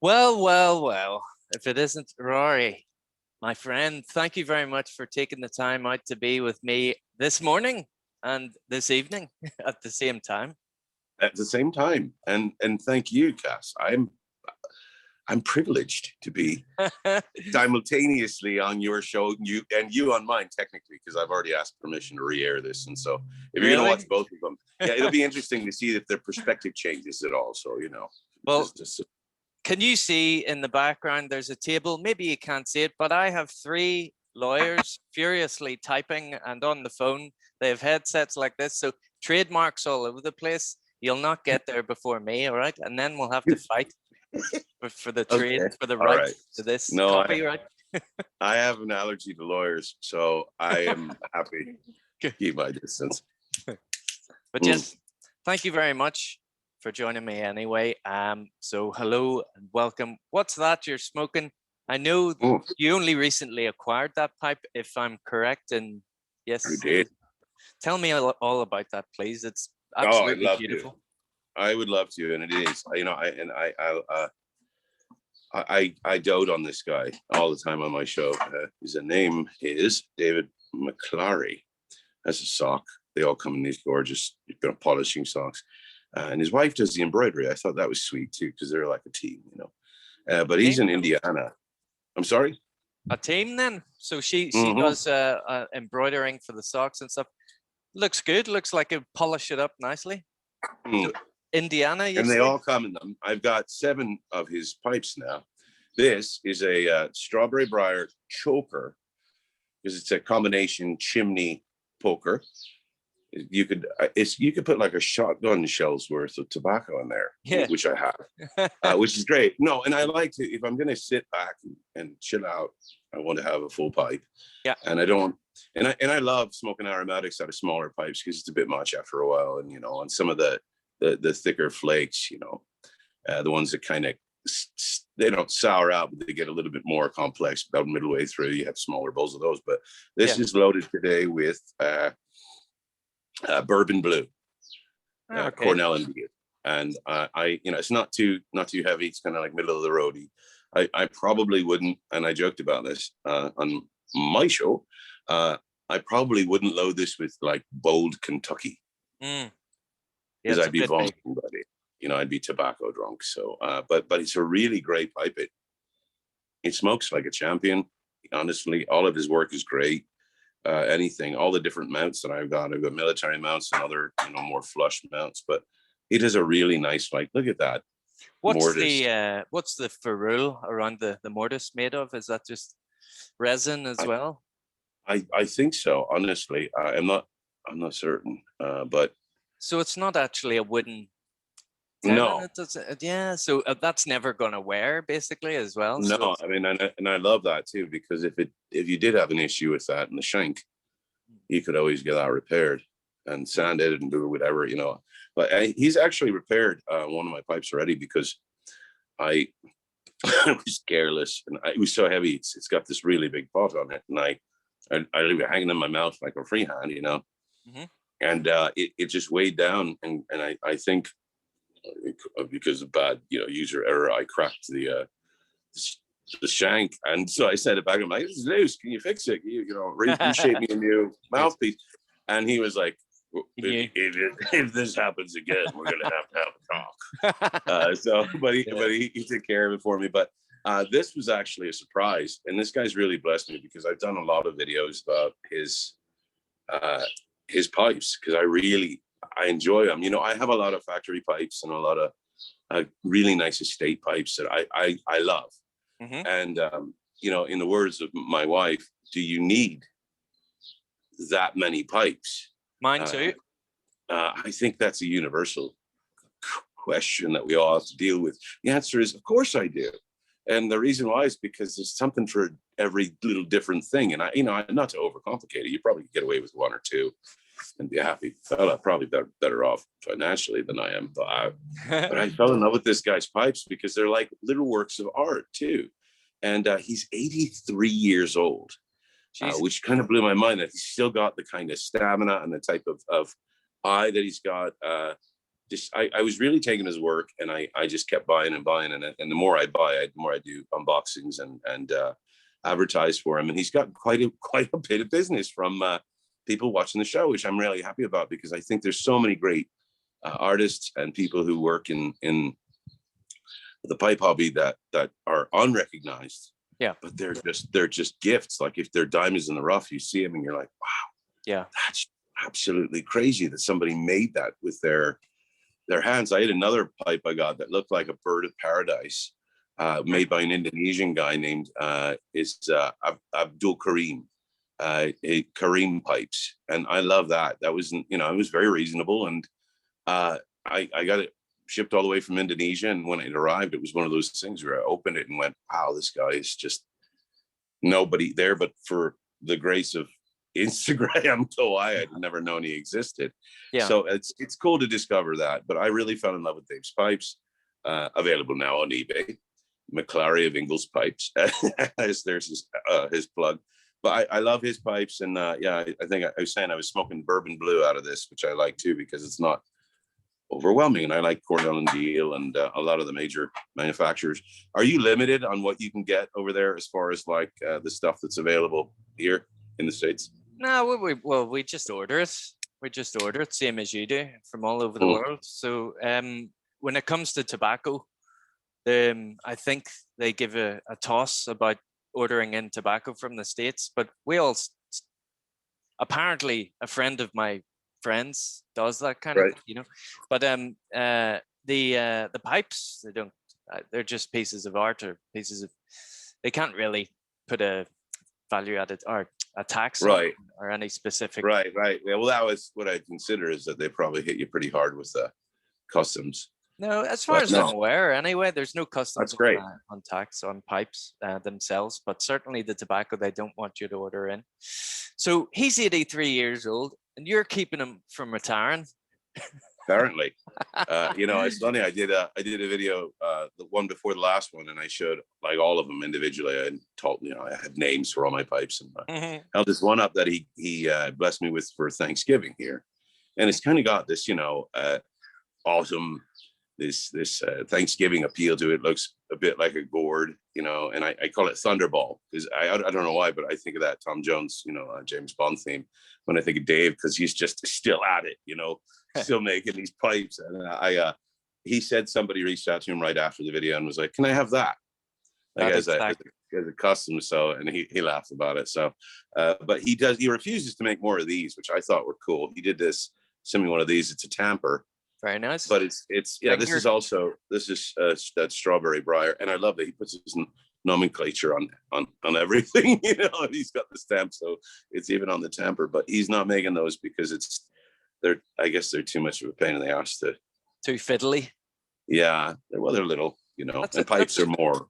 Well, well, well, if it isn't Rory, my friend, thank you very much for taking the time out to be with me this morning and this evening at the same time. At the same time, and thank you, Cass. I'm privileged to be simultaneously on your show, you on mine, technically, because I've already asked permission to re-air this. And so if you're going to watch both of them, yeah, it'll be interesting to see if their perspective changes at all. So, well, can you see in the background, there's a table, maybe you can't see it, but I have three lawyers furiously typing and on the phone. They have headsets like this. So trademarks all over the place. You'll not get there before me. All right. And then we'll have to fight for the trade, for the right to this copyright. I have an allergy to lawyers, so I am happy to keep my distance. But yes, thank you very much for joining me anyway. So hello and welcome. What's that you're smoking? I know you only recently acquired that pipe, if I'm correct. And yes, I did. Tell me all about that, please. It's absolutely beautiful. I would love to, and it is. I dote on this guy all the time on my show. His name is David McClary. Has a sock. They all come in these gorgeous polishing socks. And his wife does the embroidery. I thought that was sweet too, because they're like a team, But he's in Indiana. I'm sorry? A team then? So she does embroidering for the socks and stuff. Looks good. Looks like it polish it up nicely. So Indiana, and they all come in them. I've got 7 of his pipes now. This is a strawberry briar choker, because it's a combination chimney poker. You could put like a shotgun shell's worth of tobacco in there, which I have, which is great. No, and I like to, if I'm going to sit back and chill out, I want to have a full pipe. Yeah. And I don't, and I love smoking aromatics out of smaller pipes because it's a bit much after a while. And, on some of the thicker flakes, the ones that kind of, they don't sour out, but they get a little bit more complex about midway through. You have smaller bowls of those, but this is loaded today with bourbon blue, Cornell Indian, and it's not too heavy. It's kind of like middle of the roady. I probably wouldn't, and I joked about this on my show. I probably wouldn't load this with like bold Kentucky, because I'd be vomiting, buddy. I'd be tobacco drunk. So, but it's a really great pipe. It smokes like a champion. Honestly, all of his work is great. All the different mounts that I've got military mounts and other, more flush mounts, but it is a really nice, look at that. What's the ferrule around the mortise made of? Is that just resin as well? I think so. Honestly, I'm not certain, but. So it's not actually a wooden. No. So that's never going to wear, basically, as well. No, so I mean, and I love that too, because if you did have an issue with that in the shank, you could always get that repaired and sand it and do whatever, But he's actually repaired one of my pipes already, because I was careless and it was so heavy. It's got this really big pot on it, and I leave it hanging in my mouth like a freehand, and it just weighed down, and I think, because of bad user error, I cracked the shank, and so I sent it back. I'm like, "This is loose. Can you fix it? Reshape me a new mouthpiece." And he was like, if this happens again, we're gonna have a talk. But he took care of it for me. But this was actually a surprise, and this guy's really blessed me, because I've done a lot of videos about his pipes, because I enjoy them. I have a lot of factory pipes and a lot of really nice estate pipes that I love. And, in the words of my wife, do you need that many pipes? Mine too. I think that's a universal question that we all have to deal with. The answer is, of course I do. And the reason why is because there's something for every little different thing. And not to overcomplicate it, you probably get away with 1 or 2 and be a happy fella, probably better off financially than I am. But I fell in love with this guy's pipes because they're like little works of art too. And he's 83 years old, which kind of blew my mind, that he's still got the kind of stamina and the type of eye that he's got. I was really taking his work, and I just kept buying and buying, and the more I buy, the more I do unboxings and advertise for him, and he's got quite a bit of business from people watching the show, which I'm really happy about, because I think there's so many great artists and people who work in the pipe hobby that are unrecognized. Yeah, but they're just gifts. Like, if they're diamonds in the rough, you see them and you're like, wow, yeah, that's absolutely crazy that somebody made that with their hands. I had another pipe I got that looked like a bird of paradise, made by an Indonesian guy named Abdul Karim, Karim pipes, and I love that. That was, it was very reasonable, and I got it shipped all the way from Indonesia, and when it arrived, it was one of those things where I opened it and went, wow, this guy is just nobody there, but for the grace of Instagram, I'd never known he existed. yeah. So it's cool to discover that. But I really fell in love with Dave's pipes, available now on eBay. McClary of Ingles Pipes. There's his plug. But I love his pipes, and I think I was saying I was smoking bourbon blue out of this, which I like too, because it's not overwhelming, and I like Cornell and Deal and a lot of the major manufacturers. Are you limited on what you can get over there as far as like the stuff that's available here in the States? No, we just order it. We just order it, same as you do, from all over the world. So when it comes to tobacco, I think they give a toss about ordering in tobacco from the States, but apparently a friend of my friends does that kind of thing, But the pipes, they're just pieces of art, or they can't really put a value added or a tax on or any specific. Right. Yeah, well, that was what I consider, is that they probably hit you pretty hard with the customs. No, as far as I'm aware, anyway, there's no customs on tax on pipes themselves, but certainly the tobacco they don't want you to order in. So he's 83 years old, and you're keeping him from retiring. Apparently, it's funny. I did a video, the one before the last one, and I showed like all of them individually. I told I had names for all my pipes, and held this one up that he blessed me with for Thanksgiving here, and it's kind of got this awesome this Thanksgiving appeal to it. Looks a bit like a gourd, and I call it Thunderball, because I don't know why, but I think of that Tom Jones, James Bond theme when I think of Dave, because he's just still at it, still making these pipes. And he said somebody reached out to him right after the video and was like, "Can I have that?" Like as a custom. So, and he laughed about it. So, but he refuses to make more of these, which I thought were cool. He did send me one of these. It's a tamper. Very nice. But it's this is that strawberry Briar, and I love that he puts his nomenclature on everything. He's got the stamp, so it's even on the tamper. But he's not making those because I guess they're too much of a pain in the ass too fiddly. Yeah, they're little, and pipes are more.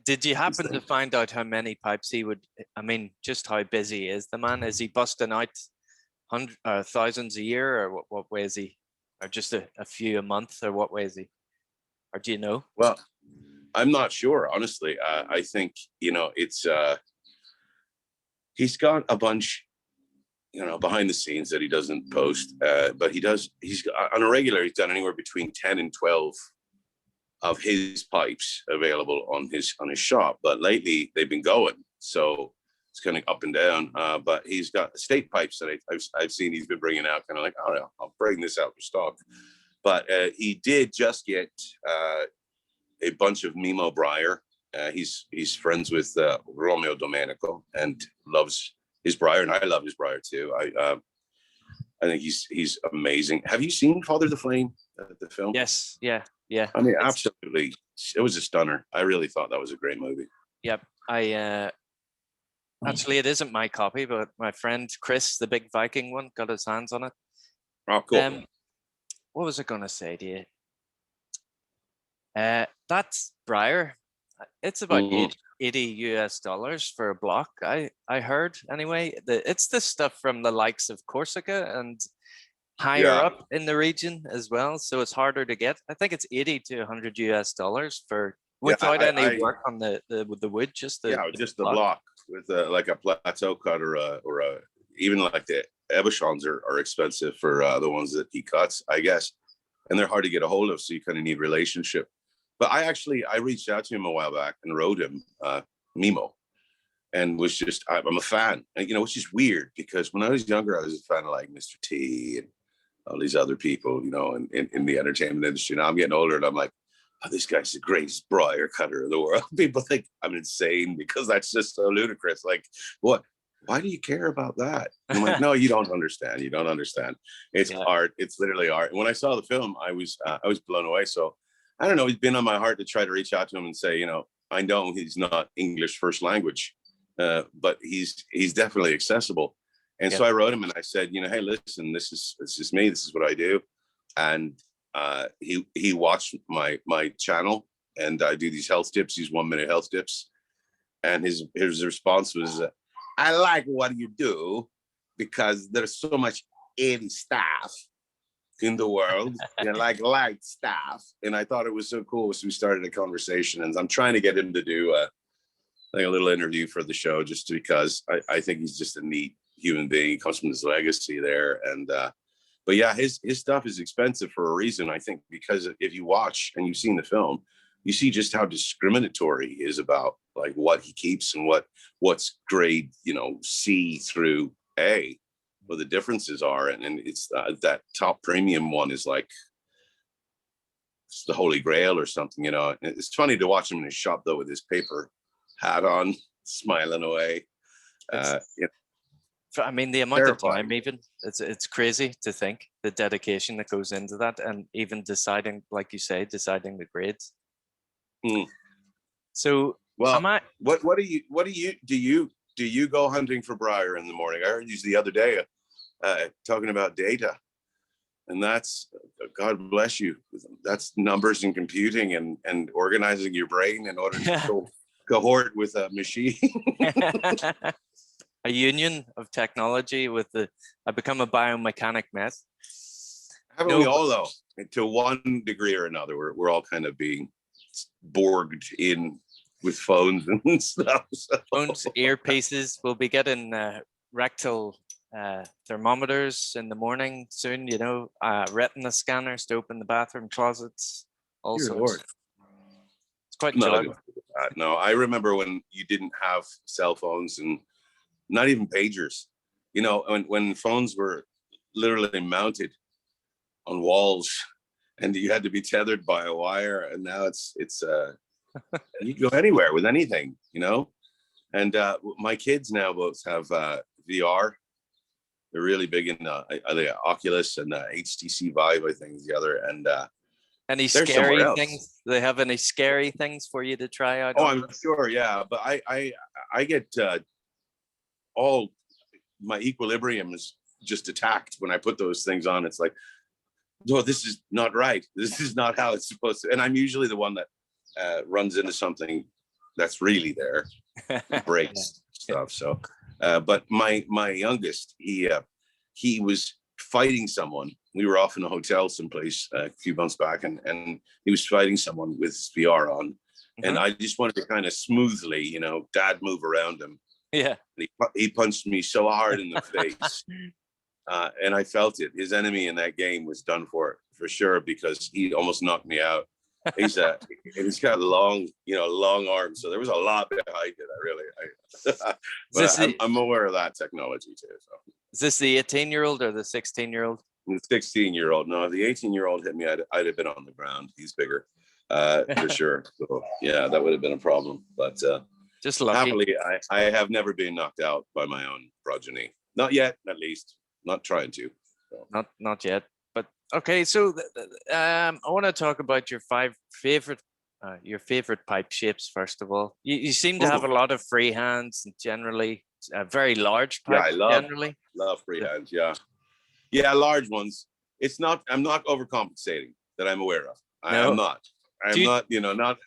Did you happen to find out how many pipes he would? I mean, just how busy is the man? Is he busting out thousands a year, or what way is he? Or just a few a month, or what way is he? Or do you know? Well, I'm not sure, honestly. I think, it's he's got a bunch, behind the scenes that he doesn't post, but he's on a regular, he's done anywhere between 10 and 12 of his pipes available on his shop. But lately they've been going, so it's kind of up and down, but he's got estate pipes that I've seen he's been bringing out, kind of like, oh, I'll bring this out for stock. But he did just get a bunch of Mimo Briar. He's friends with Romeo Domenico and loves his Briar, and I love his Briar too. I think he's amazing. Have you seen Father the Flame, the film? Yes, yeah. I mean, absolutely, it was a stunner. I really thought that was a great movie. Yep, Actually, it isn't my copy, but my friend Chris, the big Viking one, got his hands on it. Oh, cool. What was I going to say to you? That's Briar. It's about $80 for a block. I heard anyway. It's the stuff from the likes of Corsica and higher up in the region as well. So it's harder to get. I think it's $80 to $100 for without any work on the wood, just the block with like a plateau cut or even like the Ebershons are expensive for the ones that he cuts, I guess. and they're hard to get a hold of. So you kind of need relationship. But I reached out to him a while back and wrote him Mimo, and was just, I'm a fan, and, you know, which is weird because when I was younger, I was a fan of like Mr. T and all these other people, you know, in the entertainment industry. Now I'm getting older and I'm like, oh, this guy's the greatest Briar cutter in the world. People think I'm insane because that's just so ludicrous. Like, what? Why do you care about that? And I'm like, no, you don't understand. You don't understand. It's art. It's literally art. And when I saw the film, I was blown away. So I don't know. It's been on my heart to try to reach out to him and say, you know, I know he's not English first language, but he's definitely accessible. And so I wrote him and I said, you know, hey, listen, this is me. This is what I do. And he watched my channel, and I do these health tips, these 1 minute health tips. And his response was, I like what you do because there's so much in stuff in the world, you know, like light stuff. And I thought it was so cool. So we started a conversation, and I'm trying to get him to do like a little interview for the show, just because I think he's just a neat human being. He comes from his legacy there. And but yeah, his stuff is expensive for a reason, I think, because if you watch and you've seen the film, you see just how discriminatory he is about like what he keeps and what's grade, you know, C through A, what the differences are. And it's that top premium one is like, it's the Holy Grail or something, you know. And it's funny to watch him in his shop though, with his paper hat on, smiling away. You know, I mean, the amount of time, even it's crazy to think the dedication that goes into that, and even deciding, like you say, deciding the grades. So, well, do you go hunting for Briar in the morning? I heard you the other day talking about data, and that's, God bless you, that's numbers and computing and organizing your brain in order to cohort with a machine. A union of technology with I become a biomechanic mess. Haven't we all though? To one degree or another, we're all kind of being borged in with phones and stuff. So. Phones, earpieces. We'll be getting rectal thermometers in the morning soon. You know, retina scanners to open the bathroom closets. All sorts. It's quite enjoyable. No, I remember when you didn't have cell phones and not even pagers. You know, when phones were literally mounted on walls, and you had to be tethered by a wire, and now it's you can go anywhere with anything, you know. And my kids now both have VR. They're really big in the Oculus and HTC Vive, I think is the other. And any scary things? Do they have any scary things for you to try out? Oh, I'm sure, yeah. But I get all my equilibrium is just attacked when I put those things on. It's like, no, this is not right. This is not how it's supposed to. And I'm usually the one that runs into something that's really there, breaks stuff. So, but my youngest, he was fighting someone. We were off in a hotel someplace a few months back, and he was fighting someone with his VR on. And I just wanted to kind of smoothly, you know, dad move around him. Yeah. He punched me so hard in the face. And I felt it. His enemy in that game was done for sure, because he almost knocked me out. He's got long arms, so there was a lot behind it. I'm aware of that technology too. So is this the 18-year-old or the 16-year-old? The 16-year-old. No, if the 18-year-old hit me, I'd have been on the ground. He's bigger, for sure. So yeah, that would have been a problem. But just lucky. Happily, I have never been knocked out by my own progeny. Not yet, at least. Not trying to. So. Not yet. But okay, so I want to talk about your favorite pipe shapes first of all. You seem to have a lot of free hands and generally very large pipes. Yeah, I love free hands. Yeah, large ones. I'm not overcompensating that I'm aware of. I'm not.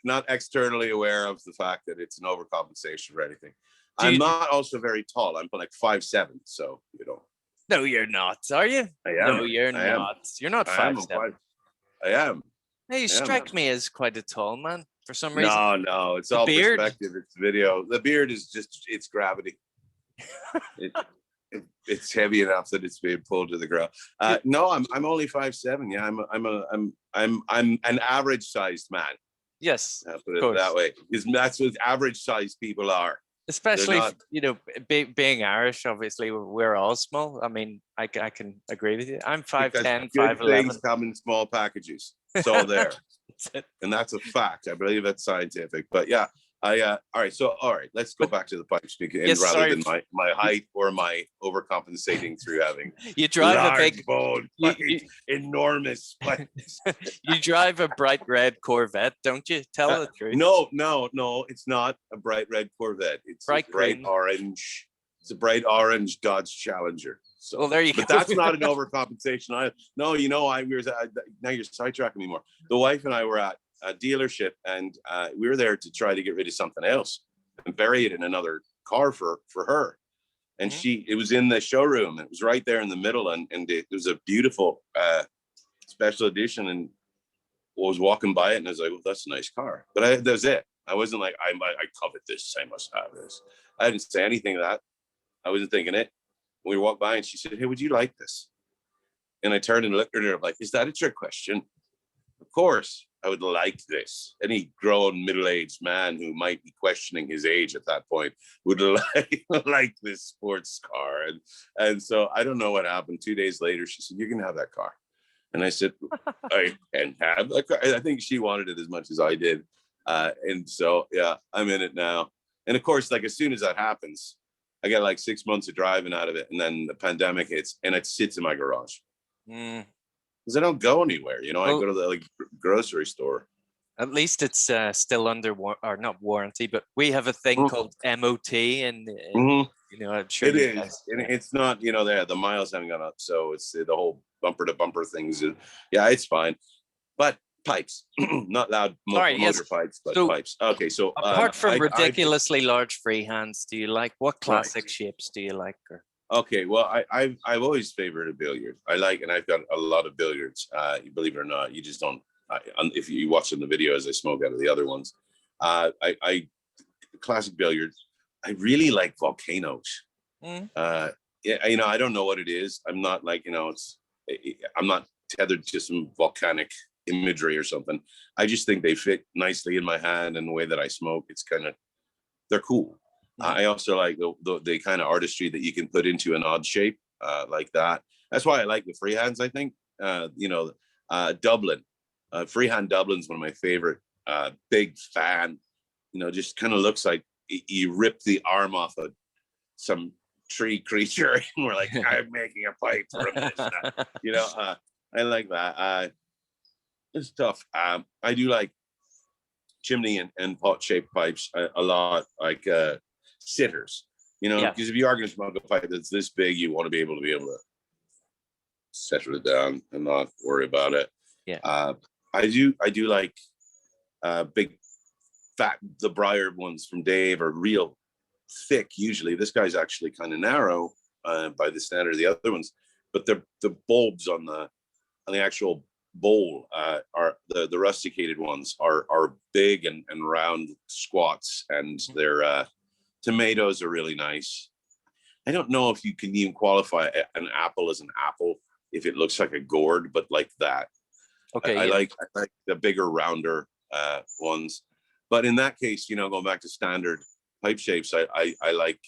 Not externally aware of the fact that it's an overcompensation or anything. I'm not also very tall. I'm like 5'7", so you know. No, you're not, are you? I am. No, you're not. You're not 5'7". I am. Hey, you strike me as quite a tall man for some reason. No, it's all perspective. It's video. The beard is just, it's gravity. it's heavy enough that it's being pulled to the ground. No, I'm only 5'7". Yeah, I'm an average sized man. Yes, I'll put it that way, because that's what average sized people are. Especially, being Irish, obviously, we're all small. I mean, I can agree with you. I'm 5'10", 5'11". Things come in small packages. So there. And that's a fact. I believe that's scientific. But yeah, all right, let's go back to the pipes, rather than my height or my overcompensating through having you drive large, a big bold, enormous pipes. You drive a bright red Corvette, don't you? Tell the truth. No, it's not a bright red Corvette. It's bright orange. It's a bright orange Dodge Challenger. So, well, there you go. But that's not an overcompensation. Now you're sidetracking me more. The wife and I were at a dealership, and we were there to try to get rid of something else and bury it in another car for her. And it was in the showroom. It was right there in the middle, and it was a beautiful special edition. And I was walking by it, and I was like, "Well, that's a nice car." But that was it. I wasn't like, I covet this. I must have this. I didn't say anything of that. I wasn't thinking it. We walked by, and she said, "Hey, would you like this?" And I turned and looked at her. I'm like, "Is that a trick question?" Of course, I would like this. Any grown middle-aged man who might be questioning his age at that point would like this sports car. And so I don't know what happened. 2 days later, she said, "You can have that car." And I said, "I can have that car." I think she wanted it as much as I did. And so, yeah, I'm in it now. And of course, like as soon as that happens, I get like 6 months of driving out of it. And then the pandemic hits and it sits in my garage. Because I don't go anywhere. I go to the grocery store. At least it's still under or not warranty, but we have a thing called MOT, and I'm sure it is. And it's not, the miles haven't gone up, so it's the whole bumper to bumper things. Yeah, it's fine. But pipes, not loud motor pipes, but pipes. Okay, so apart from ridiculously large freehands, do you like what classic shapes do you like? Okay, well, I've always favored a billiard. And I've got a lot of billiards. Believe it or not, you just don't. If you watch in the videos, I smoke out of the other ones. Classic billiards. I really like volcanoes. I don't know what it is. I'm not I'm not tethered to some volcanic imagery or something. I just think they fit nicely in my hand and the way that I smoke. It's they're cool. I also like the kind of artistry that you can put into an odd shape like that. That's why I like the freehands. I think Dublin, freehand Dublin's one of my favorite. Big fan. Just kind of looks like you rip the arm off of some tree creature, and we're like, I'm making a pipe from this. I like that. It's tough. I do like chimney and pot shaped pipes a lot, like sitters, because if you are going to smoke a pipe that's this big, you want to be able to settle it down and not worry about it. I do like big fat. The Briar ones from Dave are real thick usually. This guy's actually kind of narrow by the standard of the other ones, but the bulbs on the actual bowl are the rusticated ones are big and round squats, and their tomatoes are really nice. I don't know if you can even qualify an apple as an apple if it looks like a gourd, but like that. Okay, I like the bigger, rounder ones. But in that case, going back to standard pipe shapes, I like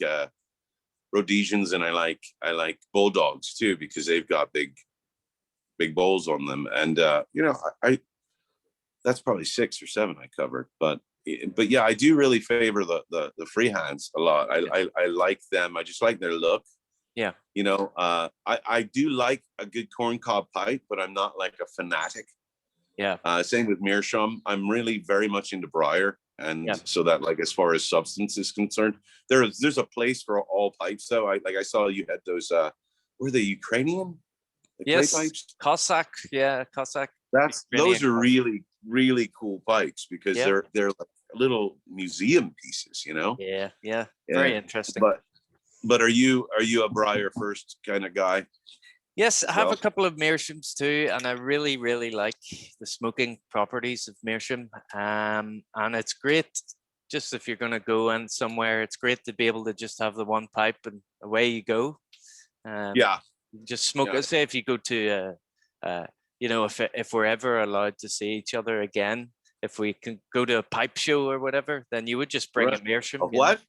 Rhodesians, and I like bulldogs too, because they've got big bowls on them. And I that's probably 6 or 7 I covered. But yeah, I do really favor the freehands a lot. I like them. I just like their look. Yeah. I do like a good corncob pipe, but I'm not like a fanatic. Yeah. Same with meerschaum. I'm really very much into Briar. And so that, like, as far as substance is concerned, there's a place for all pipes though. I saw you had those were they Ukrainian? Yes, clay pipes? Cossack. Yeah, Cossack. Those are really, really cool pipes, because they're like little museum pieces, Yeah. Very interesting. But are you a Briar first kind of guy? Yes, I have a couple of meerschaums too, and I really, really like the smoking properties of meerschaum. And it's great, just if you're going to go in somewhere, it's great to be able to just have the one pipe and away you go. Yeah. Just smoke. Yeah. Say if you go to, if we're ever allowed to see each other again, if we can go to a pipe show or whatever, then you would just bring a meerschaum. What?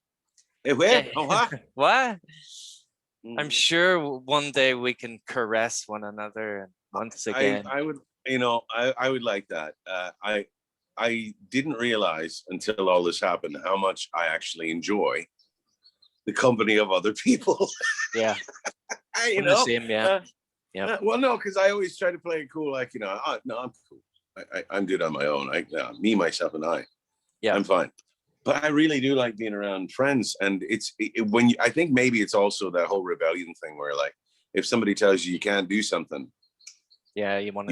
Where? What? What? I'm sure one day we can caress one another once again. I would, I would like that. I didn't realize until all this happened how much I actually enjoy the company of other people. Yeah. I'm the same, yeah. Well, no, because I always try to play it cool, like, no, I'm cool. I'm good on my own. Me, myself, and I. Yeah, I'm fine. But I really do like being around friends, and I think maybe it's also that whole rebellion thing where, like, if somebody tells you can't do something, yeah, you want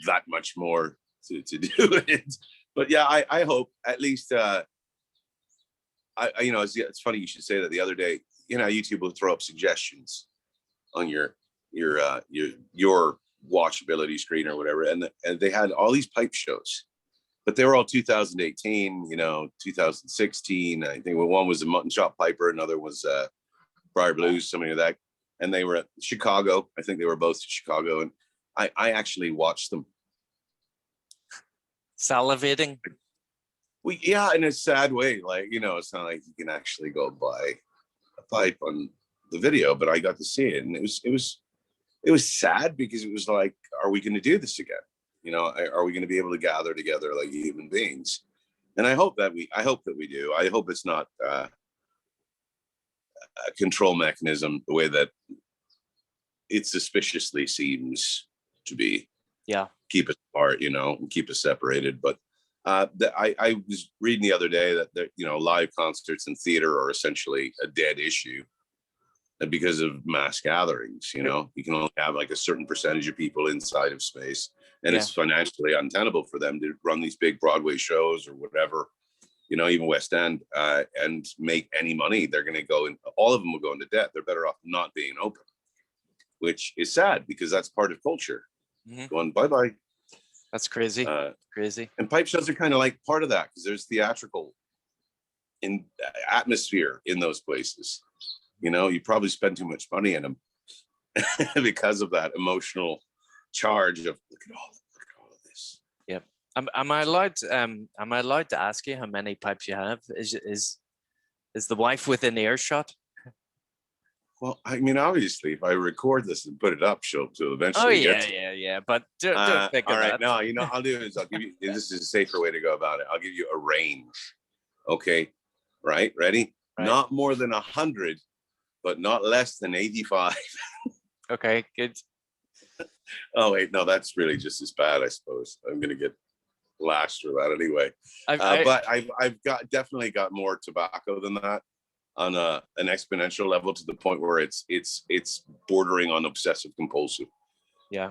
that much more to do it. But yeah, I hope at least. It's funny you should say that. The other day, YouTube will throw up suggestions on your watchability screen or whatever, and they had all these pipe shows, but they were all 2018, 2016. I think one was a Mutton Chop Piper, another was Briar Blues, something like that, and they were at Chicago. I think they were both Chicago, and I actually watched them. Salivating. Well, yeah, in a sad way, like, it's not like you can actually go buy a pipe on the video, but I got to see it, and it was sad because it was like, are we going to do this again? Are we going to be able to gather together like human beings? And I hope that we do. I hope it's not a control mechanism the way that it suspiciously seems to be. Yeah. Keep us apart, and keep us separated. But I was reading the other day that live concerts and theater are essentially a dead issue because of mass gatherings. You can only have like a certain percentage of people inside of space, and it's financially untenable for them to run these big Broadway shows or whatever, even West End, and make any money. They're going to go in, all of them will go into debt. They're better off not being open, which is sad because that's part of culture. Going bye-bye. That's crazy. Crazy. And pipe shows are kind of like part of that because there's theatrical in atmosphere in those places. You probably spend too much money in them because of that emotional charge of look at all of this. Yep. Am I allowed to ask you how many pipes you have? Is the wife within earshot? Well, I mean, obviously, if I record this and put it up, she'll eventually get to it. Yeah. But don't think of that. No, I'll do is I'll give you. This is a safer way to go about it. I'll give you a range. Okay, right? Ready? Right. Not more than 100, but not less than 85. Okay, good. Oh wait, no, that's really just as bad, I suppose. I'm gonna get lashed for that anyway. But I've definitely got more tobacco than that on an exponential level to the point where it's bordering on obsessive compulsive. Yeah.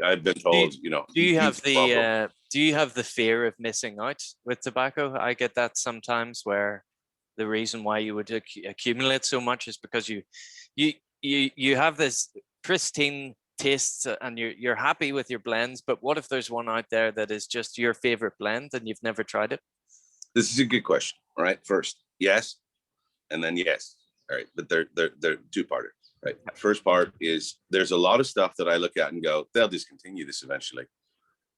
I've been told, do you have the fear of missing out with tobacco? I get that sometimes, where the reason why you would accumulate so much is because you have this pristine taste and you're happy with your blends, but what if there's one out there that is just your favorite blend and you've never tried it? This is a good question. All right, first, yes, and then yes. All right, but they're two-parter. Right. First part is there's a lot of stuff that I look at and go, they'll discontinue this eventually.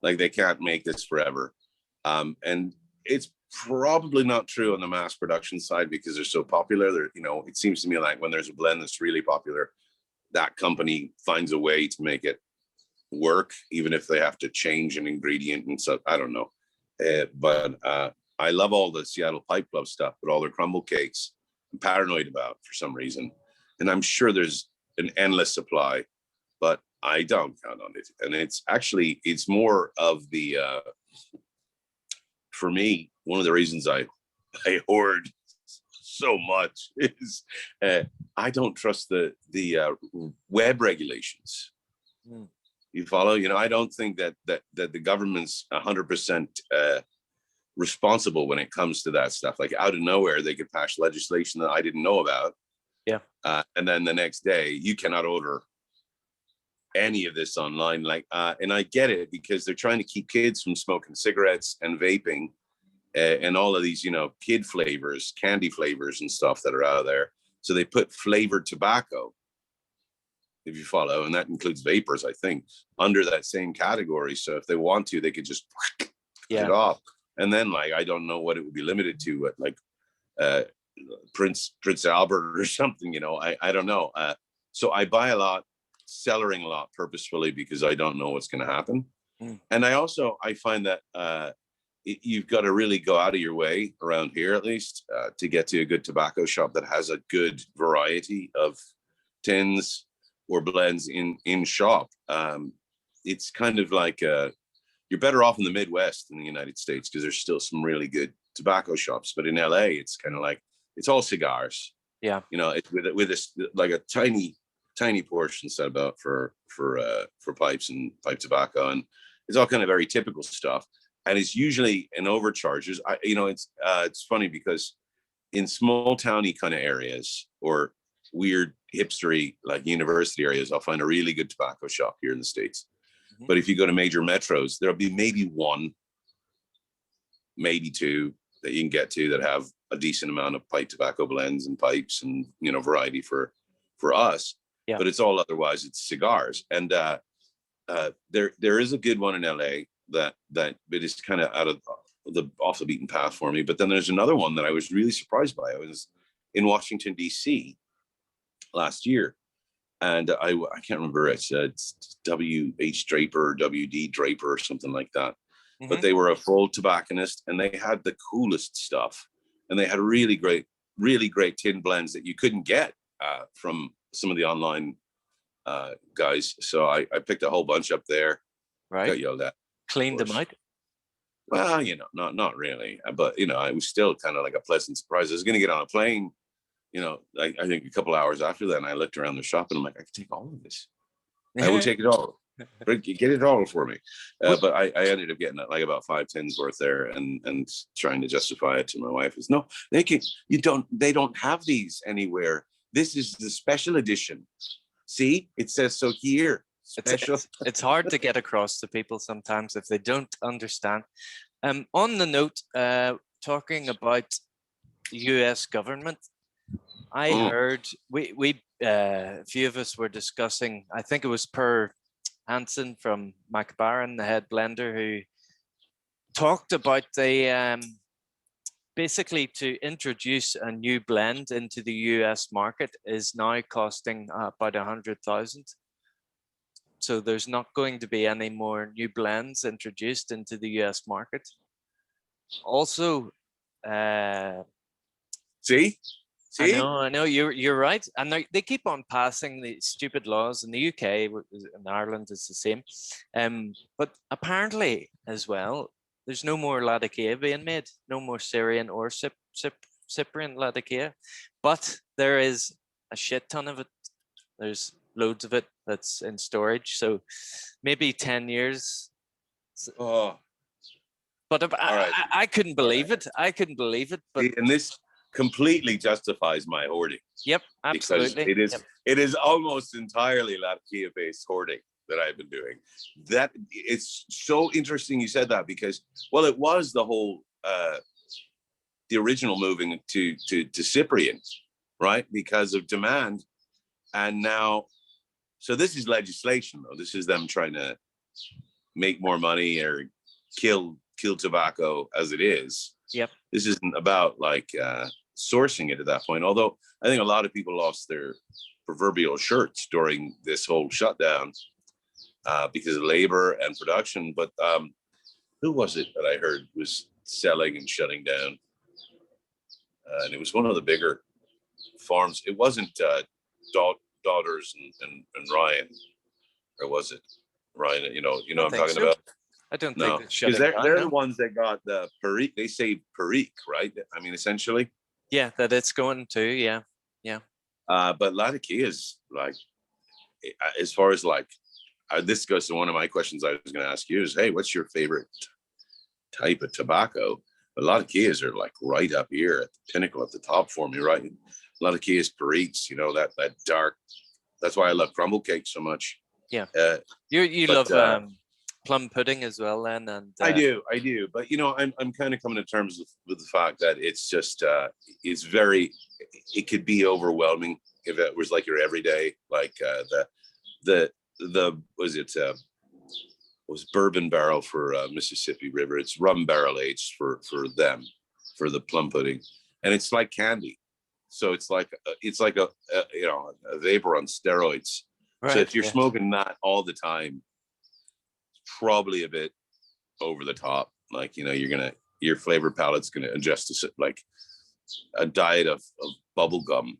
Like they can't make this forever. And it's probably not true on the mass production side because they're so popular. It seems to me like when there's a blend that's really popular, that company finds a way to make it work, even if they have to change an ingredient and stuff. I don't know. But I love all the Seattle Pipe Club stuff, but all their crumble cakes I'm paranoid about for some reason. And I'm sure there's an endless supply, but I don't count on it. And it's more of the, for me, one of the reasons I hoard so much is I don't trust the web regulations. You follow? I don't think that the government's 100% responsible when it comes to that stuff. Like out of nowhere, they could pass legislation that I didn't know about. Yeah. And then the next day you cannot order any of this online. And I get it because they're trying to keep kids from smoking cigarettes and vaping and all of these, kid flavors, candy flavors and stuff that are out there. So they put flavored tobacco if you follow, and that includes vapors, I think, under that same category. So if they want to, they could just cut it off. And then, like, I don't know what it would be limited to, like Prince Albert or something, you know, I don't know. So I buy a lot, cellaring a lot purposefully, because I don't know what's going to happen. And I find that you've got to really go out of your way around here, at least, to get to a good tobacco shop that has a good variety of tins or blends in shop. It's kind of like you're better off in the Midwest than the United States, because there's still some really good tobacco shops. But in LA, it's kind of like, it's all cigars. Yeah. You know, it's with this, like a tiny portion set about for pipes and pipe tobacco, and it's all kind of very typical stuff, and it's usually an overcharges. It's funny, because in small towny kind of areas or weird hipstery like university areas, I'll find a really good tobacco shop here in the States. But if you go to major metros, there'll be maybe one, maybe two that you can get to that have a decent amount of pipe tobacco blends and pipes and, you know, variety for us. Yeah. But it's all otherwise, it's cigars. And there is a good one in LA that it is kind of off the beaten path for me. But then there's another one that I was really surprised by. I was in Washington, DC last year. And I can't remember, it's W.H. Draper or W.D. Draper or something like that. But they were a full tobacconist, and they had the coolest stuff. And they had really great tin blends that you couldn't get from some of the online guys. So I picked a whole bunch up there. Right. Got yelled at. Cleaned them out? Well, you know, not really. But, you know, it was still kind of like a pleasant surprise. I was going to get on a plane, you know, I think a couple hours after that, and I looked around the shop and I'm like, I could take all of this. I will take it all. Get it all for me. But I ended up getting like about 5 tins worth there, and trying to justify it to my wife is, no, they don't have these anywhere. This is the special edition. See, it says so here. Special. It's hard to get across to people sometimes if they don't understand. On the note, talking about the US government, I heard we a few of us were discussing, I think it was Per Hansen from McBaron, the head blender, who talked about the basically to introduce a new blend into the US market is now costing about 100,000. So there's not going to be any more new blends introduced into the US market. Also, See? I know, you're right. And they keep on passing the stupid laws in the UK, in Ireland is the same. But apparently as well, there's no more Latakia being made, no more Syrian or Cyprian Latakia. But there is a shit ton of it. There's loads of it that's in storage. So maybe 10 years. Oh. But I couldn't believe it. I couldn't believe it. But and this completely justifies my hoarding. Yep, absolutely. Because it is almost entirely Latakia based hoarding that I've been doing. That it's so interesting you said that, because, well, it was the whole the original moving to Cyprian, right? Because of demand. And now, so this is legislation though. This is them trying to make more money or kill tobacco as it is. Yep. This isn't about like sourcing it at that point. Although I think a lot of people lost their proverbial shirts during this whole shutdown because of labor and production. But who was it that I heard was selling and shutting down? And it was one of the bigger farms. It wasn't Daughters and Ryan, or was it Ryan? You know what I'm talking about? I don't know. think Because they're the ones that got the Perique. They say Perique, right? I mean, essentially. Yeah, that it's going to, yeah. But Latakia is like, as far as like, this goes to one of my questions I was going to ask you is, hey, what's your favorite type of tobacco? But Latakias are like right up here at the pinnacle at the top for me, right? Latakias, Periques, you know, that dark. That's why I love crumble cake so much. Yeah. You love plum pudding as well, then, and I do. But you know, I'm kind of coming to terms with the fact that it's just it could be overwhelming if it was like your everyday, like was it was bourbon barrel for Mississippi River. It's rum barrel aged for them, for the plum pudding, and it's like candy. So it's like a vapor on steroids. Right, so if you're smoking that all the time, it's probably a bit over the top. Like, your flavor palate's gonna adjust to like a diet of bubble gum,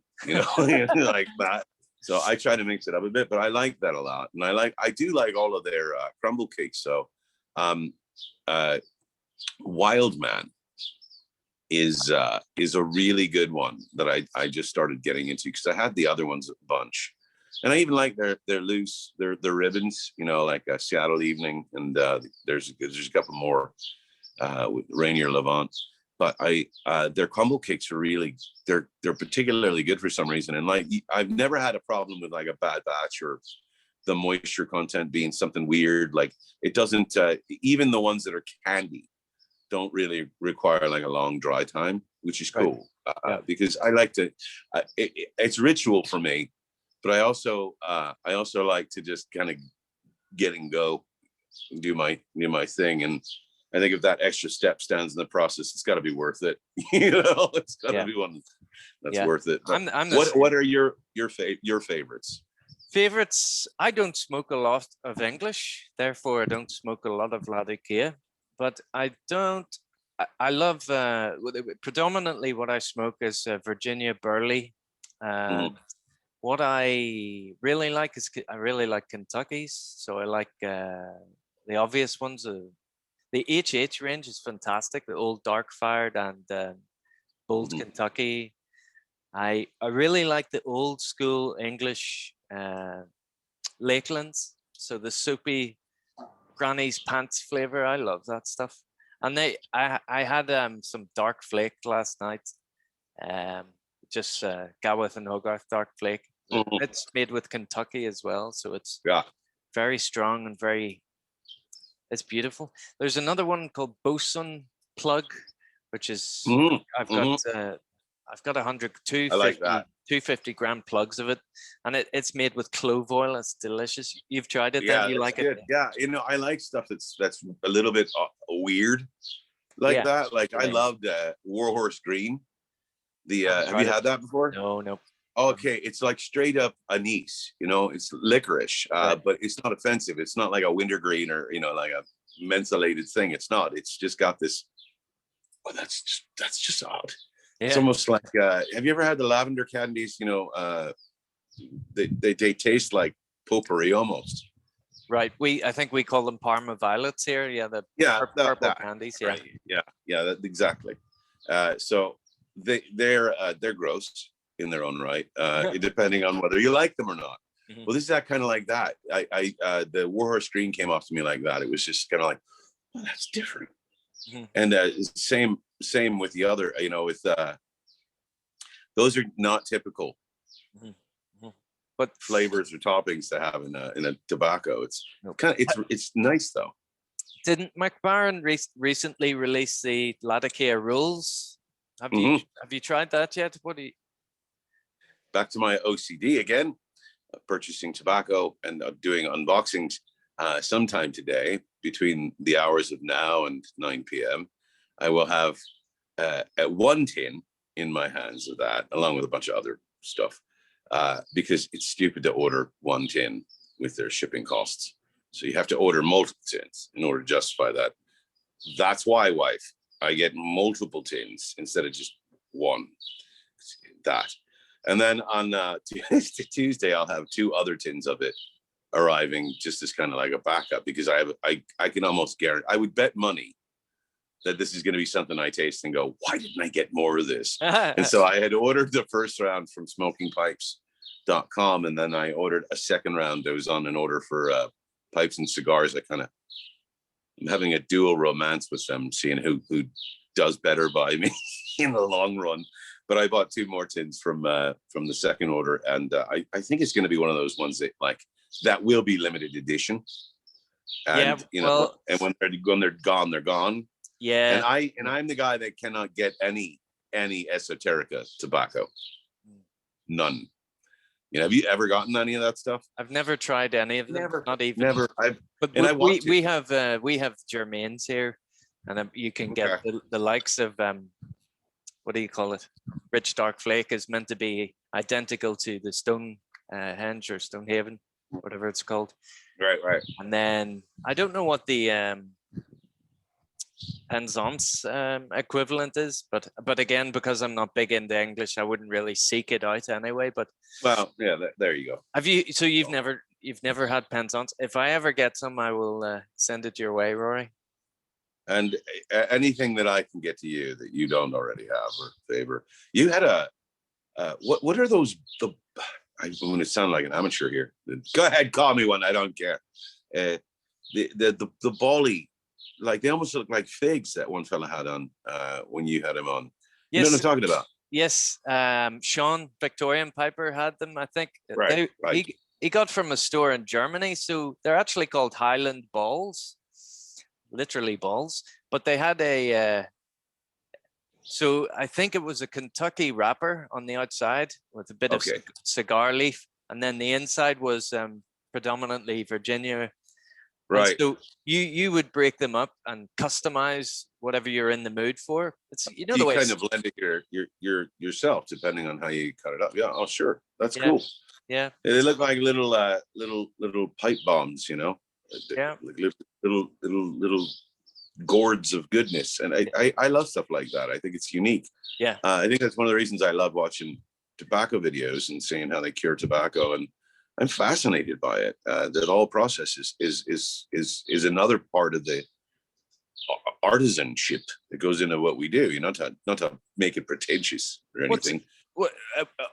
like that. So I try to mix it up a bit, but I like that a lot, and I do like all of their crumble cakes. So, Wild Man is a really good one that I just started getting into, because I had the other ones a bunch, and I even like their loose their ribbons, like a Seattle Evening, and there's a couple more with Rainier Levant. But their crumble cakes are really, they're particularly good for some reason. And like, I've never had a problem with like a bad batch or the moisture content being something weird. Like, it doesn't, even the ones that are candy don't really require like a long dry time, which is cool. Because I like to, it's ritual for me, but I also like to just kind of get and go and do my thing. And I think if that extra step stands in the process, it's got to be worth it. It's got to be one that's worth it. What are your favorites? Favorites? I don't smoke a lot of English, therefore I don't smoke a lot of Latakia. But I love predominantly what I smoke is Virginia Burley. What I really like is I really like Kentucky's. So I like the obvious ones. The HH range is fantastic. The old Dark Fired and Bold Kentucky. I really like the old school English Lakelands. So the soapy Granny's Pants flavor. I love that stuff. And I had some Dark Flake last night. Just Gaworth and Hogarth Dark Flake. It's made with Kentucky as well. So it's very strong and it's beautiful. There's another one called Bosun Plug, which is I've got 250 gram plugs of it, and it's made with clove oil. It's delicious. You've tried it? Yeah, you like good. it? Yeah, I like stuff that's a little bit weird, like that. Like I loved Warhorse Green. Have you had that before? No. Okay, it's like straight up anise, it's licorice, but it's not offensive. It's not like a wintergreen or, like a mentholated thing. It's not. It's just got this, that's just odd. Yeah. It's almost like, have you ever had the lavender candies? They taste like potpourri almost. Right. I think we call them Parma Violets here. Yeah, purple candies. Yeah. Right. Yeah, exactly. So they're gross in their own right, depending on whether you like them or not. Well, this is kind of like that. The Warhorse Green came off to me like that. It was just kind of like, oh, that's different. And same with the other, with those are not typical but flavors or toppings to have in a tobacco. It's it's nice though. Didn't McBaron recently release the Latakia rules? Have you tried that yet? Back to my OCD again, purchasing tobacco and doing unboxings sometime today between the hours of now and 9 p.m. I will have one tin in my hands of that, along with a bunch of other stuff, because it's stupid to order one tin with their shipping costs. So you have to order multiple tins in order to justify that. That's why, wife, I get multiple tins instead of just one. That. And then on Tuesday, I'll have 2 other tins of it arriving just as kind of like a backup, because I can almost guarantee, I would bet money that this is going to be something I taste and go, why didn't I get more of this? And so I had ordered the first round from smokingpipes.com, and then I ordered a second round. I was on an order for pipes and cigars. I'm having a dual romance with them, seeing who does better by me in the long run. But I bought 2 more tins from the second order, and I think it's going to be one of those ones that will be limited edition. And and when they're gone, they're gone. Yeah. And I'm the guy that cannot get any esoterica tobacco. None. You know, have you ever gotten any of that stuff? I've never tried any of them. Never, not even. never. But and I want we have germains here, and you can get the likes of what do you call it? Rich Dark Flake is meant to be identical to the Stonehenge or Stonehaven, whatever it's called. Right. And then I don't know what the Penzance equivalent is, but again, because I'm not big into English, I wouldn't really seek it out anyway. But well, yeah, there you go. Have you? So you've never had Penzance? If I ever get some, I will send it your way, Rory. And anything that I can get to you that you don't already have or favor. You had a what are those? I'm going to sound like an amateur here. Go ahead, call me one. I don't care. The bally, like they almost look like figs that one fella had on when you had him on. You know what I'm talking about? Yes, Sean Victorian Piper had them. I think right. He got from a store in Germany, so they're actually called Highland balls. Literally balls, but they had a so I think it was a Kentucky wrapper on the outside with a bit of cigar leaf, and then the inside was predominantly Virginia. Right. And so you would break them up and customize whatever you're in the mood for. It's you kind of blend it yourself depending on how you cut it up. Yeah. Oh, sure. That's cool. Yeah. They look like little pipe bombs, you know. Yeah. Like little gourds of goodness, and I love stuff like that. I think it's unique. Yeah. I think that's one of the reasons I love watching tobacco videos and seeing how they cure tobacco, and I'm fascinated by it. That whole process is another part of the artisanship that goes into what we do. You know, not to make it pretentious or anything.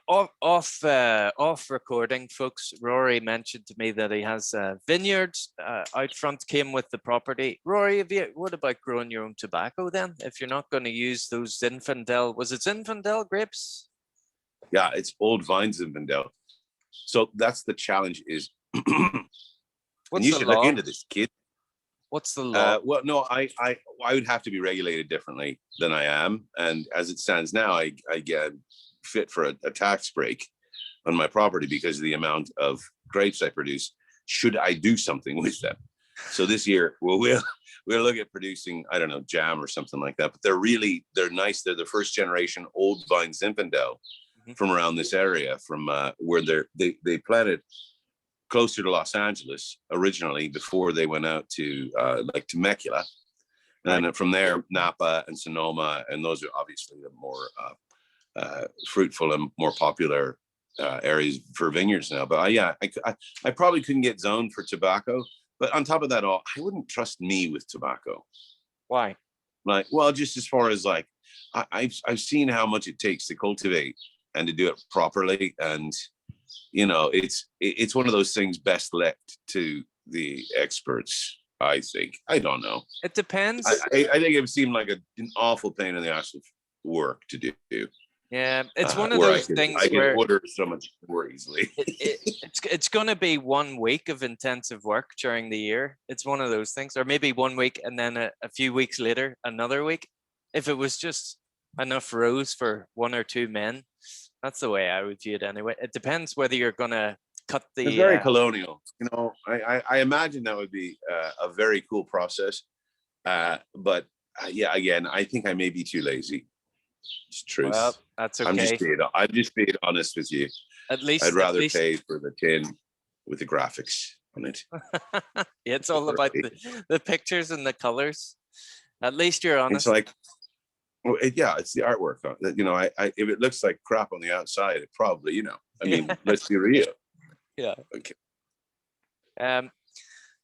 Off recording, folks, Rory mentioned to me that he has vineyards out front, came with the property. Rory, what about growing your own tobacco then? If you're not going to use those Zinfandel, was it Zinfandel grapes? Yeah, it's old vine Zinfandel. So that's the challenge is, and you should look into this, kid. What's the law? Well, no, I would have to be regulated differently than I am. And as it stands now, I get fit for a tax break on my property because of the amount of grapes I produce, should I do something with them. So this year, we'll look at producing, I don't know, jam or something like that. But they're nice. They're the first generation old vine Zinfandel from around this area, from where they planted closer to Los Angeles originally before they went out to like Temecula. And then from there, Napa and Sonoma, and those are obviously the more fruitful and more popular areas for vineyards now. But I probably couldn't get zoned for tobacco. But on top of that all, I wouldn't trust me with tobacco. Why? Like, well, just as far as like, I've seen how much it takes to cultivate and to do it properly, and you know, it's one of those things best left to the experts. I think. I don't know. It depends. I think it would seem like an awful pain in the ass of work to do. Yeah, it's one of those things I can order so much more easily. It's going to be 1 week of intensive work during the year. It's one of those things, or maybe 1 week and then a few weeks later, another week. If it was just enough rows for 1 or 2 men, that's the way I would view it anyway. It depends whether you're going to cut the. It's very colonial, you know. I imagine that would be a very cool process, but yeah, again, I think I may be too lazy. It's truth. Well, that's okay. I'm just being honest with you. At least I'd rather pay for the tin with the graphics on it. Yeah, it's all about the pictures and the colors. At least you're honest. It's like, well, it's the artwork. You know, I if it looks like crap on the outside, it probably, you know. I mean, let's be real. Yeah. Okay.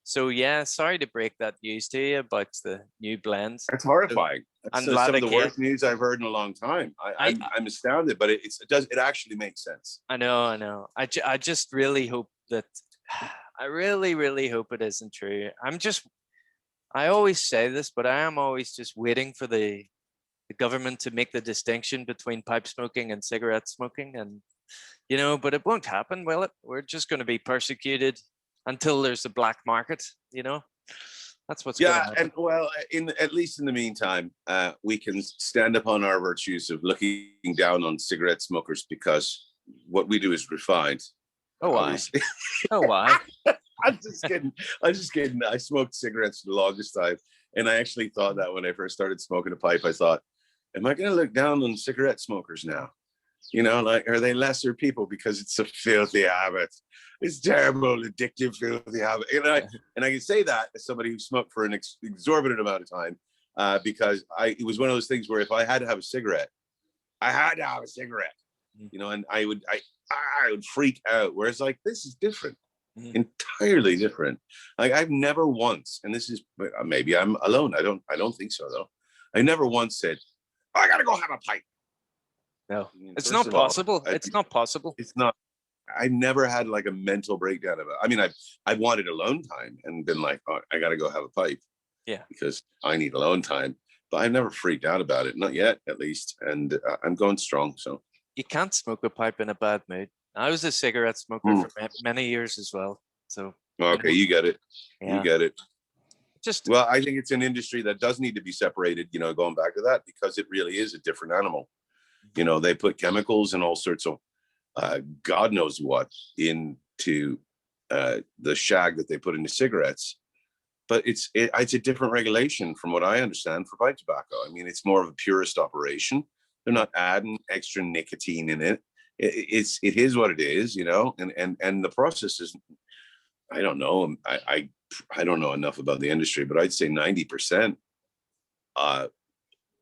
So yeah, sorry to break that news to you about the new blends. That's horrifying. That's some of the worst news I've heard in a long time. I'm astounded, but it actually makes sense. I know. I just really hope that I really hope it isn't true. I always say this, but I am always just waiting for the government to make the distinction between pipe smoking and cigarette smoking, and you know, but it won't happen, will it? We're just going to be persecuted until there's a black market, you know. That's what's going to happen. And well, at least in the meantime, we can stand upon our virtues of looking down on cigarette smokers, because what we do is refined, Oh, why? Obviously. Oh, why? I'm just kidding. I'm just kidding. I smoked cigarettes for the longest time. And I actually thought that when I first started smoking a pipe, I thought, am I going to look down on cigarette smokers now? You know, like, are they lesser people because it's a filthy habit? It's terrible, addictive, filthy habit. And I can say that as somebody who smoked for an exorbitant amount of time, because it was one of those things where if I had to have a cigarette, I had to have a cigarette, you know, and I would freak out. Whereas like, this is different, entirely different. Like I've never once, and this is, maybe I'm alone. I don't think so though. I never once said, oh, I got to go have a pipe. No, it's not possible. It's not possible. It's not. I never had like a mental breakdown about it. I mean, I've wanted alone time and been like, oh, I got to go have a pipe. Yeah. Because I need alone time. But I've never freaked out about it. Not yet, at least. And I'm going strong. So you can't smoke a pipe in a bad mood. I was a cigarette smoker for many years as well. So okay, you get it. Yeah. You get it. Just well, I think it's an industry that does need to be separated, you know, going back to that, because it really is a different animal. You know, they put chemicals and all sorts of God knows what into the shag that they put into cigarettes. But it's a different regulation from what I understand for pipe tobacco. I mean, it's more of a purist operation. They're not adding extra nicotine in it. It is what it is, you know, and the process is, I don't know. I don't know enough about the industry, but I'd say 90%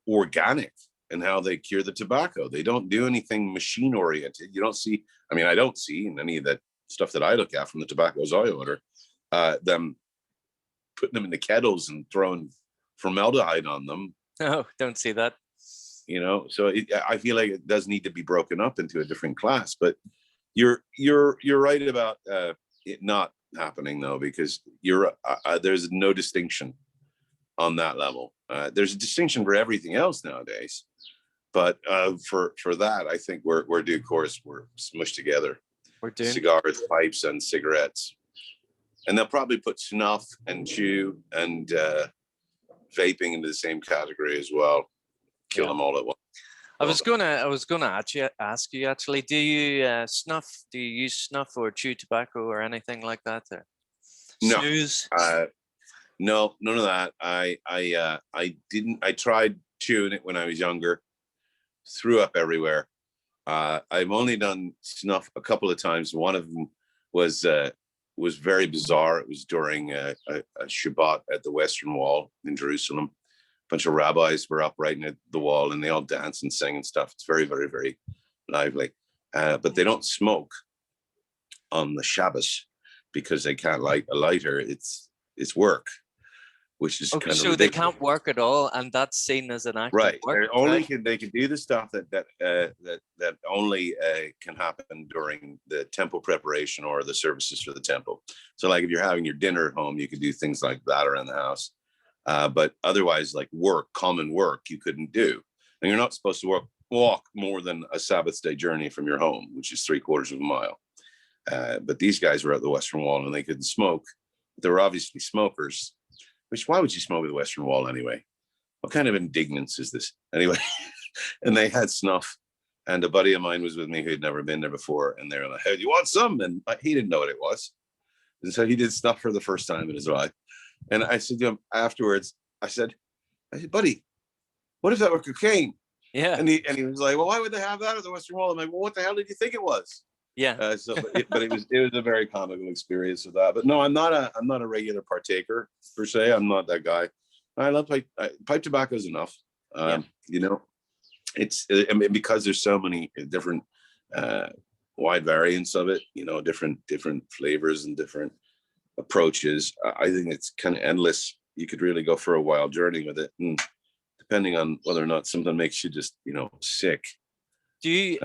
organic in how they cure the tobacco. They don't do anything machine oriented. You don't see, I mean, I don't see in any of that stuff that I look at from the tobaccos I order, them putting them in the kettles and throwing formaldehyde on them. No, don't see that. You know, so I feel like it does need to be broken up into a different class. But you're right about it not happening though, because there's no distinction on that level. There's a distinction for everything else nowadays, but for that, I think we're due course. We're smushed together. We're doing cigars, pipes, and cigarettes, and they'll probably put snuff and chew and vaping into the same category as well. Kill them all at once. I was gonna ask you actually. Do you snuff? Do you use snuff or chew tobacco or anything like that? Or no, snooze? No, none of that. I didn't. I tried chewing it when I was younger. Threw up everywhere. I've only done snuff a couple of times. One of them was very bizarre. It was during a Shabbat at the Western Wall in Jerusalem. A bunch of rabbis were up right near the wall, and they all dance and sing and stuff. It's very, very, very lively. But they don't smoke on the Shabbos because they can't light a lighter. It's work, which is kind of so ridiculous. They can't work at all, and that's seen as an act right. of work. They can do the stuff that only can happen during the temple preparation or the services for the temple. So, like if you're having your dinner at home, you could do things like that around the house. But otherwise, like common work, you couldn't do. And you're not supposed to walk more than a Sabbath day journey from your home, which is 3/4 of a mile. But these guys were at the Western Wall and they couldn't smoke. They were obviously smokers. Why would you smoke at the Western Wall anyway? What kind of indignance is this? Anyway, and they had snuff. And a buddy of mine was with me who had never been there before. And they were like, hey, do you want some? And he didn't know what it was. And so he did snuff for the first time in his life. And I said to him afterwards, I said, buddy, what if that were cocaine? Yeah. And he was like, well, why would they have that at the Western Wall? I'm like, well, what the hell did you think it was? Yeah. But it was a very comical experience with that. But no, I'm not a regular partaker per se. I'm not that guy. I love pipe tobacco is enough. You know, because there's so many different wide variants of it. You know, different flavors and different approaches. I think it's kind of endless. You could really go for a wild journey with it, and depending on whether or not something makes you just sick. Do you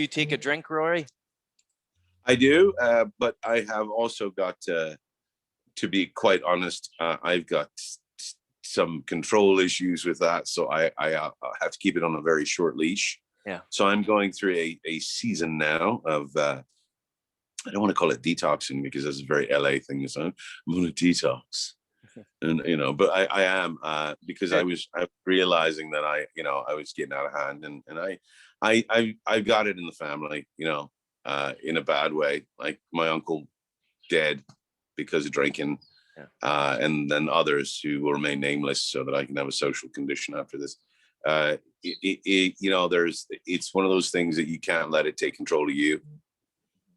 take a drink, Rory? I do, but I have also got to be quite honest. I've got some control issues with that, so I have to keep it on a very short leash. Yeah. So I'm going through a season now of I don't want to call it detoxing because that's a very LA thing to say. I'm going to detox, and but I am because I was realizing that I was getting out of hand, and I got it in the family. in a bad way, like my uncle dead because of drinking, and then others who will remain nameless so that I can have a social condition after this. You know, it's one of those things that you can't let it take control of you.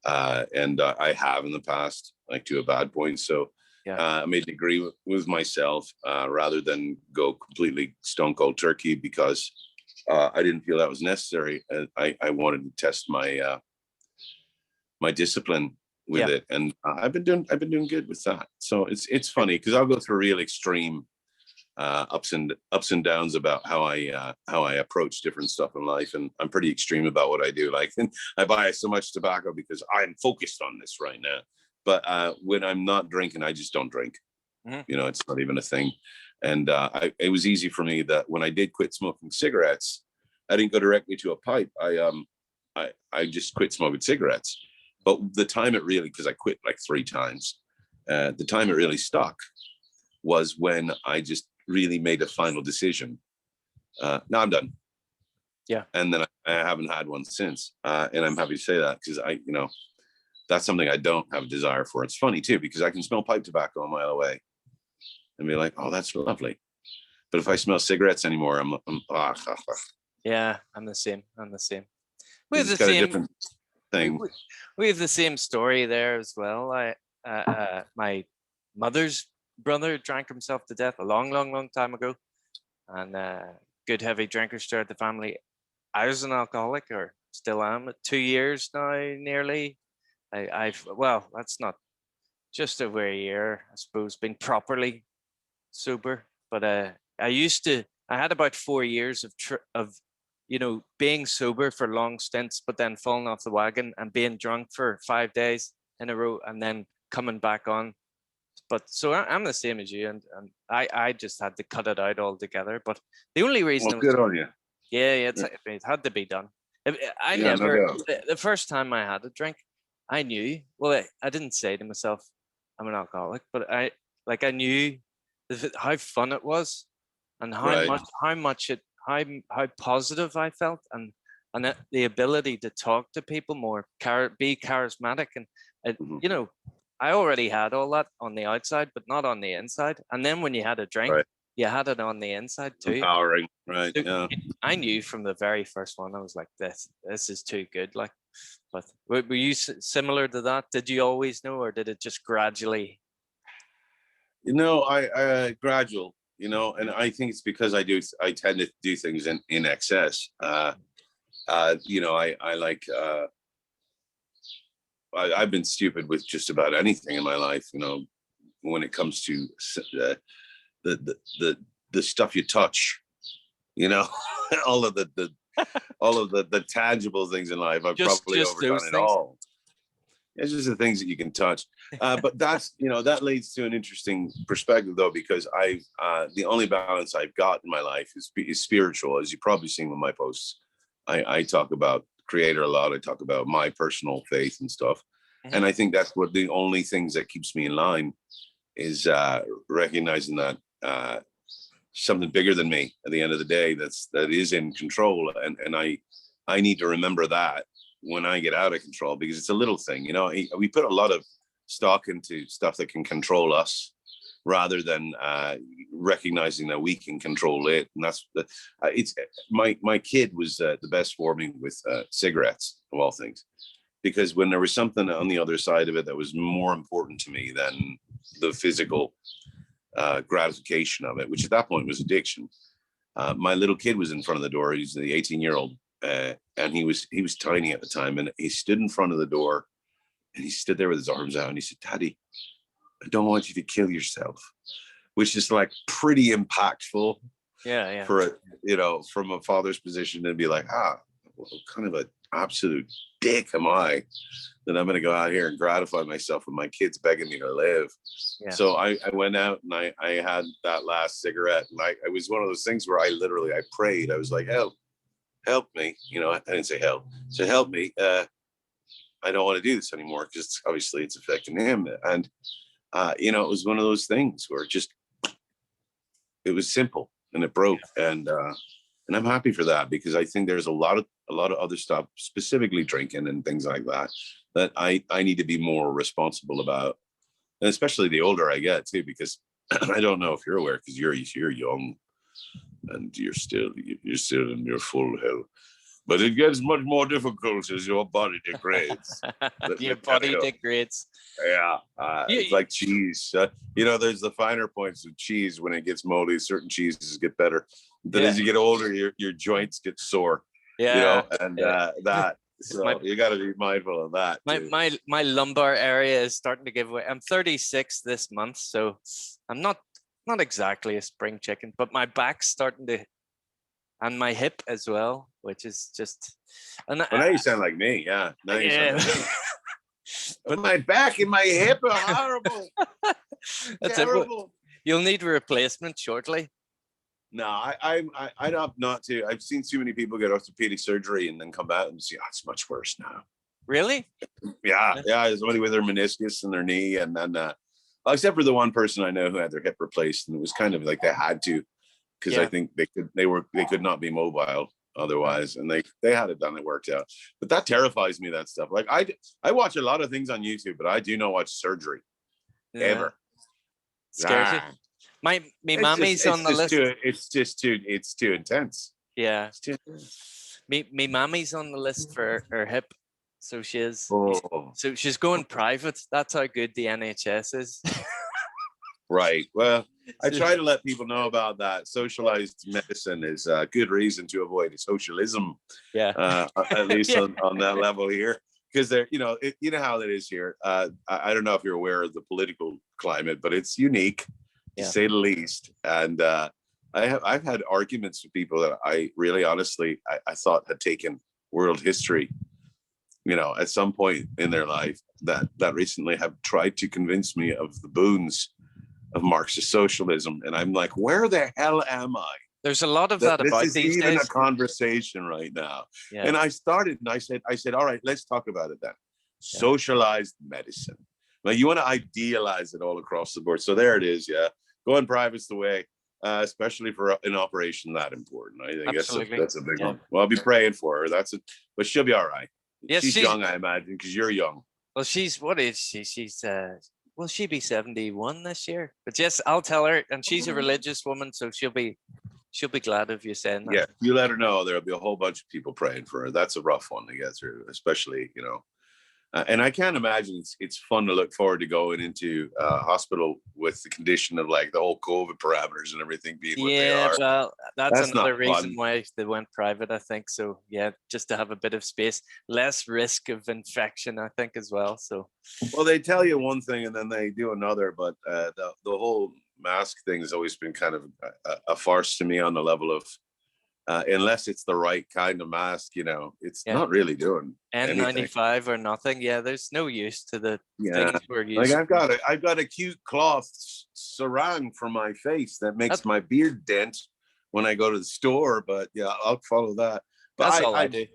And I have in the past, like to a bad point. So I made an agree with myself rather than go completely stone cold turkey, because I didn't feel that was necessary. I wanted to test my my discipline with it, and I've been doing good with that. So it's funny because I'll go through real extreme ups and downs about how I approach different stuff in life, and I'm pretty extreme about what I do. Like, I buy so much tobacco because I'm focused on this right now. But when I'm not drinking, I just don't drink. You know, it's not even a thing. And it was easy for me that when I did quit smoking cigarettes, I didn't go directly to a pipe. I just quit smoking cigarettes. But the time it really, because I quit like 3 times, the time it really stuck was when I just really made a final decision. Now I'm done. Yeah. And then I haven't had one since. And I'm happy to say that, because you know, that's something I don't have a desire for. It's funny too, because I can smell pipe tobacco a mile away and be like, oh, that's lovely. But if I smell cigarettes anymore, I'm Yeah, I'm the same. We have it's the got same a different thing. we have the same story there as well. My mother's brother drank himself to death a long time ago, and good heavy drinkers throughout the family. I was an alcoholic, or still am, 2 years now, nearly. Well, that's not just over a year, I suppose, been properly sober. But I had about 4 years of you know, being sober for long stints, but then falling off the wagon and being drunk for 5 days in a row, and then coming back on. But so I'm the same as you, and I just had to cut it out altogether. But the only reason Well, good on you. it had to be done. I Yeah, never, no doubt. the first time I had a drink, I knew, well, I didn't say to myself, I'm an alcoholic, but I knew how fun it was, and how positive I felt, and the ability to talk to people more, be charismatic, and you know, I already had all that on the outside, but not on the inside. And then when you had a drink, you had it on the inside too. Empowering, right? So Yeah. I knew from the very first one, I was like, this is too good. Like, but were you similar to that? Did you always know, or did it just gradually? You know, I gradual, you know, and I think it's because I tend to do things in excess. You know, I've been stupid with just about anything in my life, you know, when it comes to the stuff you touch, you know, all of the tangible things in life. I've probably overdone it all. It's just the things that you can touch. But that's, you know, that leads to an interesting perspective, though, because the only balance I've got in my life is spiritual. As you've probably seen with my posts, I talk about Creator a lot. I talk about my personal faith and stuff. And I think that's what the only things that keeps me in line is recognizing that something bigger than me at the end of the day that is in control. And I need to remember that when I get out of control, because it's a little thing, you know. We put a lot of stock into stuff that can control us rather than recognizing that we can control it. And that's it's my kid was the best for me with cigarettes, of all things, because when there was something on the other side of it that was more important to me than the physical gratification of it, which at that point was addiction. My little kid was in front of the door. He's the 18-year-old, and he was tiny at the time, and he stood in front of the door, and he stood there with his arms out, and he said, "Daddy, I don't want you to kill yourself," which is like pretty impactful. Yeah. For a, you know, from a father's position, to be like, what kind of an absolute dick am I that I'm going to go out here and gratify myself when my kid's begging me to live? Yeah. So I went out and I had that last cigarette, and it was one of those things where I prayed. I was like, help me. You know, I didn't say help. So help me. I don't want to do this anymore, because obviously it's affecting him. And, you know, it was one of those things where it was simple and it broke. And And I'm happy for that, because I think there's a lot of other stuff, specifically drinking and things like that, that I need to be more responsible about. And especially the older I get too, because I don't know if you're aware, because you're young and you're still in your full health. But it gets much more difficult as your body degrades. Your body degrades. Yeah, it's like cheese. There's the finer points of cheese. When it gets moldy, certain cheeses get better. But as you get older, your joints get sore. Yeah, that. So you got to be mindful of that. My lumbar area is starting to give way. I'm 36 this month, so I'm not exactly a spring chicken, but my back's starting to, and my hip as well, which is just. And now you sound like me. Yeah. Now you sound like me. But my back and my hip are horrible. That's terrible. You'll need a replacement shortly. No, I'm not to. I've seen too many people get orthopedic surgery and then come back and see, it's much worse now. Really? Yeah. There's somebody with their meniscus in their knee, and then except for the one person I know who had their hip replaced, and it was kind of like they had to, because I think they could not be mobile otherwise, and they had it done. It worked out. But that terrifies me, that stuff. Like I watch a lot of things on YouTube, but I do not watch surgery ever. Scares you? My mommy's on the list. It's too intense. Yeah. Me mommy's on the list for her hip. So she is. Oh. So she's going private. That's how good the NHS is. Right. Well, I try to let people know about that. Socialized medicine is a good reason to avoid socialism. Yeah. At least on that level here, because they're, you know how it is here. I don't know if you're aware of the political climate, but it's unique, to say the least. And I've had arguments with people that I really honestly I thought had taken world history, at some point in their life, that recently have tried to convince me of the boons of Marxist socialism. And I'm like, where the hell am I? There's a lot of that about these days. This is even a conversation right now. Yeah. And I said, all right, let's talk about it then. Yeah. Socialized medicine. Now, you want to idealize it all across the board. So there it is. Yeah. Going private's the way, especially for an operation that important. I think that's a big one. Well, I'll be praying for her. But she'll be all right. Yes, she's young, I imagine, because you're young. Well, what is she? Will she be 71 this year? But yes, I'll tell her. And she's a religious woman, so she'll be glad of you saying that. Yeah, you let her know. There'll be a whole bunch of people praying for her. That's a rough one to get through, especially, and I can't imagine it's fun to look forward to going into hospital with the condition of like the whole COVID parameters and everything being what they are. Well, that's another reason why they went private, I think. So yeah, just to have a bit of space, less risk of infection, I think, as well. So, well, they tell you one thing and then they do another, but the whole mask thing has always been kind of a farce to me on the level of unless it's the right kind of mask, it's not really doing N95 or nothing. Yeah, there's no use to the things we're using. Like I've got a cute cloth sarong for my face that makes my beard dent when I go to the store, but yeah, I'll follow that. But that's all I do.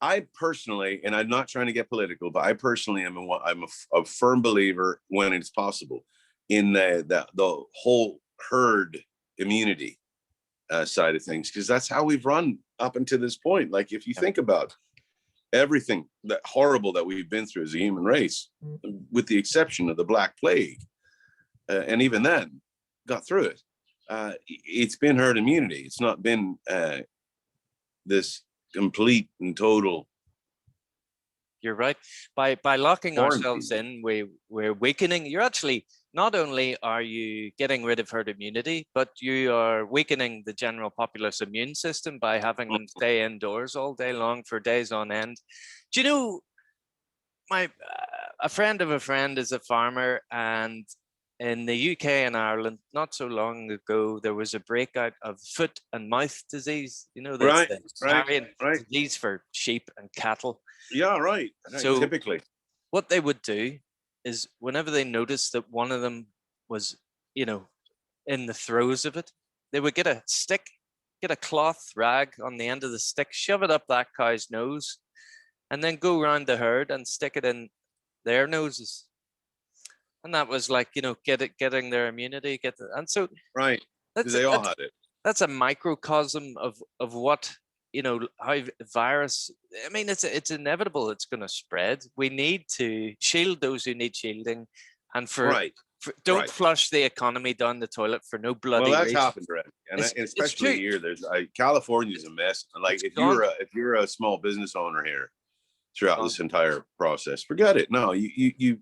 I personally, and I'm not trying to get political, but I personally I'm a firm believer, when it's possible, in the whole herd immunity side of things, because that's how we've run up until this point. Like, if you think about everything that horrible that we've been through as a human race, with the exception of the Black Plague, and even then got through it, it's been herd immunity. It's not been this complete and total. You're right. By locking ourselves in, we're weakening. You're actually, not only are you getting rid of herd immunity, but you are weakening the general populace immune system by having them stay indoors all day long for days on end. Do you know, a friend of a friend is a farmer, and in the UK and Ireland, not so long ago, there was a breakout of foot and mouth disease. That's the carrion disease for sheep and cattle. Yeah, right. So typically, what they would do is, whenever they noticed that one of them was, in the throes of it, they would get a stick, get a cloth rag on the end of the stick, shove it up that cow's nose, and then go around the herd and stick it in their noses. And that was like, getting their immunity, and so right. They all had it. that's a microcosm of what, you know, how virus. I mean, it's inevitable. It's going to spread. We need to shield those who need shielding, and don't flush the economy down the toilet for no bloody Well, that's reason. happened already, and especially here. There's California's a mess. Like It's if gone. you're a small business owner here throughout this entire process, forget it. No, you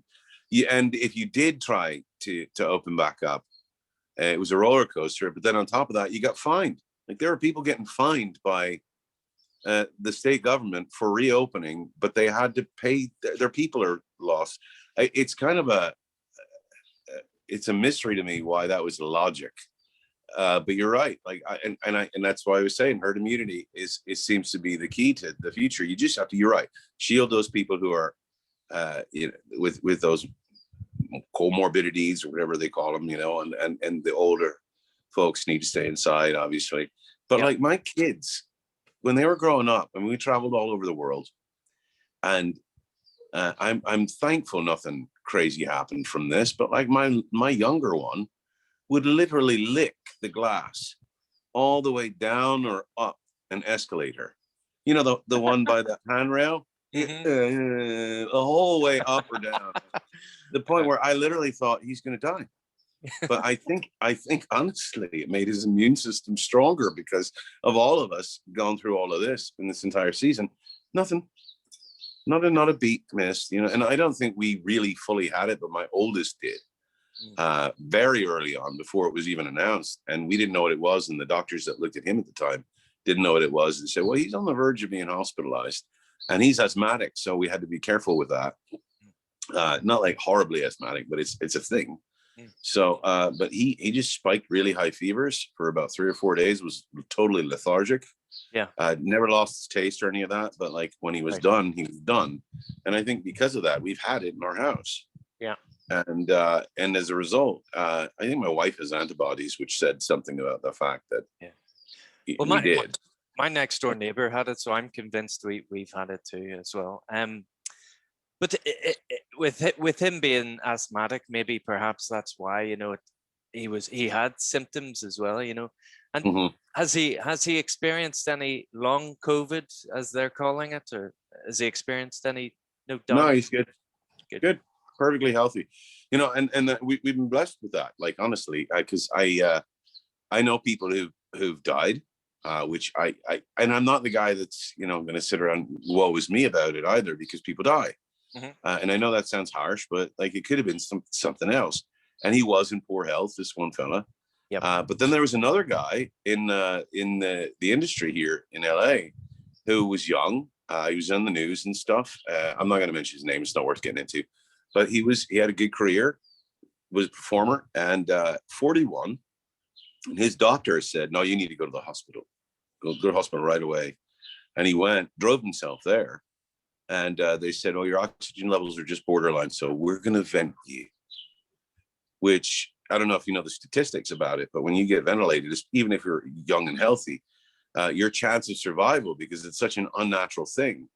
and if you did try to open back up, it was a roller coaster. But then on top of that, you got fined. Like there are people getting fined by the state government for reopening, but they had to pay. Their people are lost. It's kind of it's a mystery to me why that was the logic. But you're right. Like, and that's why I was saying herd immunity it seems to be the key to the future. You just have to. You're right. Shield those people who are, you know, with those comorbidities or whatever they call them, you know, and the older folks need to stay inside, obviously. But like my kids, when they were growing up, and we traveled all over the world, and I'm thankful nothing crazy happened from this. But like my younger one would literally lick the glass all the way down or up an escalator. You know, the one by the handrail, the whole way up or down. The point where I literally thought he's going to die. But I think honestly, it made his immune system stronger because of all of us going through all of this in this entire season. Nothing, not a beat missed, you know. And I don't think we really fully had it, but my oldest did. Very early on, before it was even announced, and we didn't know what it was, and the doctors that looked at him at the time didn't know what it was, and said, well, he's on the verge of being hospitalized, and he's asthmatic, so we had to be careful with that. Not like horribly asthmatic, but it's a thing. So but he just spiked really high fevers for about 3 or 4 days, was totally lethargic. Never lost his taste or any of that, but like when he was done, he was done. And I think because of that, we've had it in our house. And as a result, I think my wife has antibodies, which said something about the fact that well, he did. My next door neighbor had it, so I'm convinced we've had it too as well. But with him being asthmatic, maybe perhaps that's why, you know, he had symptoms as well, you know. And has he experienced any long COVID, as they're calling it, or has he experienced any? No, he's good, perfectly healthy, you know. And we've been blessed with that. Like honestly, because I know people who've died, which and I'm not the guy that's, you know, going to sit around woe is me about it either, because people die. And I know that sounds harsh, but like it could have been something else. And he was in poor health, this one fella. But then there was another guy in the industry here in LA who was young. He was on the news and stuff. I'm not going to mention his name; it's not worth getting into. But he had a good career, was a performer, and 41. And his doctor said, "No, you need to go to the hospital. Go to the hospital right away." And he went, drove himself there. And they said, "Oh, your oxygen levels are just borderline, so we're going to vent you." Which, I don't know if you know the statistics about it, but when you get ventilated, even if you're young and healthy, your chance of survival, because it's such an unnatural thing,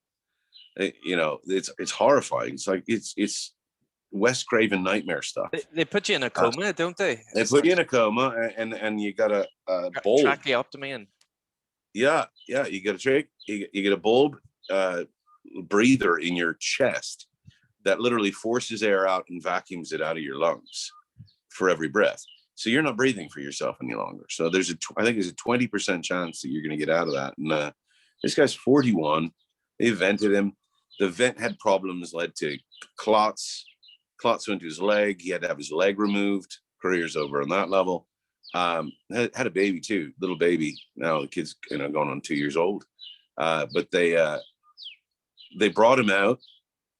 you know, it's horrifying. It's like it's Wes Craven nightmare stuff. They put you in a coma, don't they? They put you in a coma, and you got a bulb. Tracheotomy and you get a bulb breather in your chest that literally forces air out and vacuums it out of your lungs for every breath. So you're not breathing for yourself any longer. So I think there's a 20% chance that you're going to get out of that. And this guy's 41. They vented him. The vent had problems, led to clots went to his leg. He had to have his leg removed. Career's over on that level. Had a baby too, little baby. Now the kid's, you know, going on 2 years old. But they brought him out,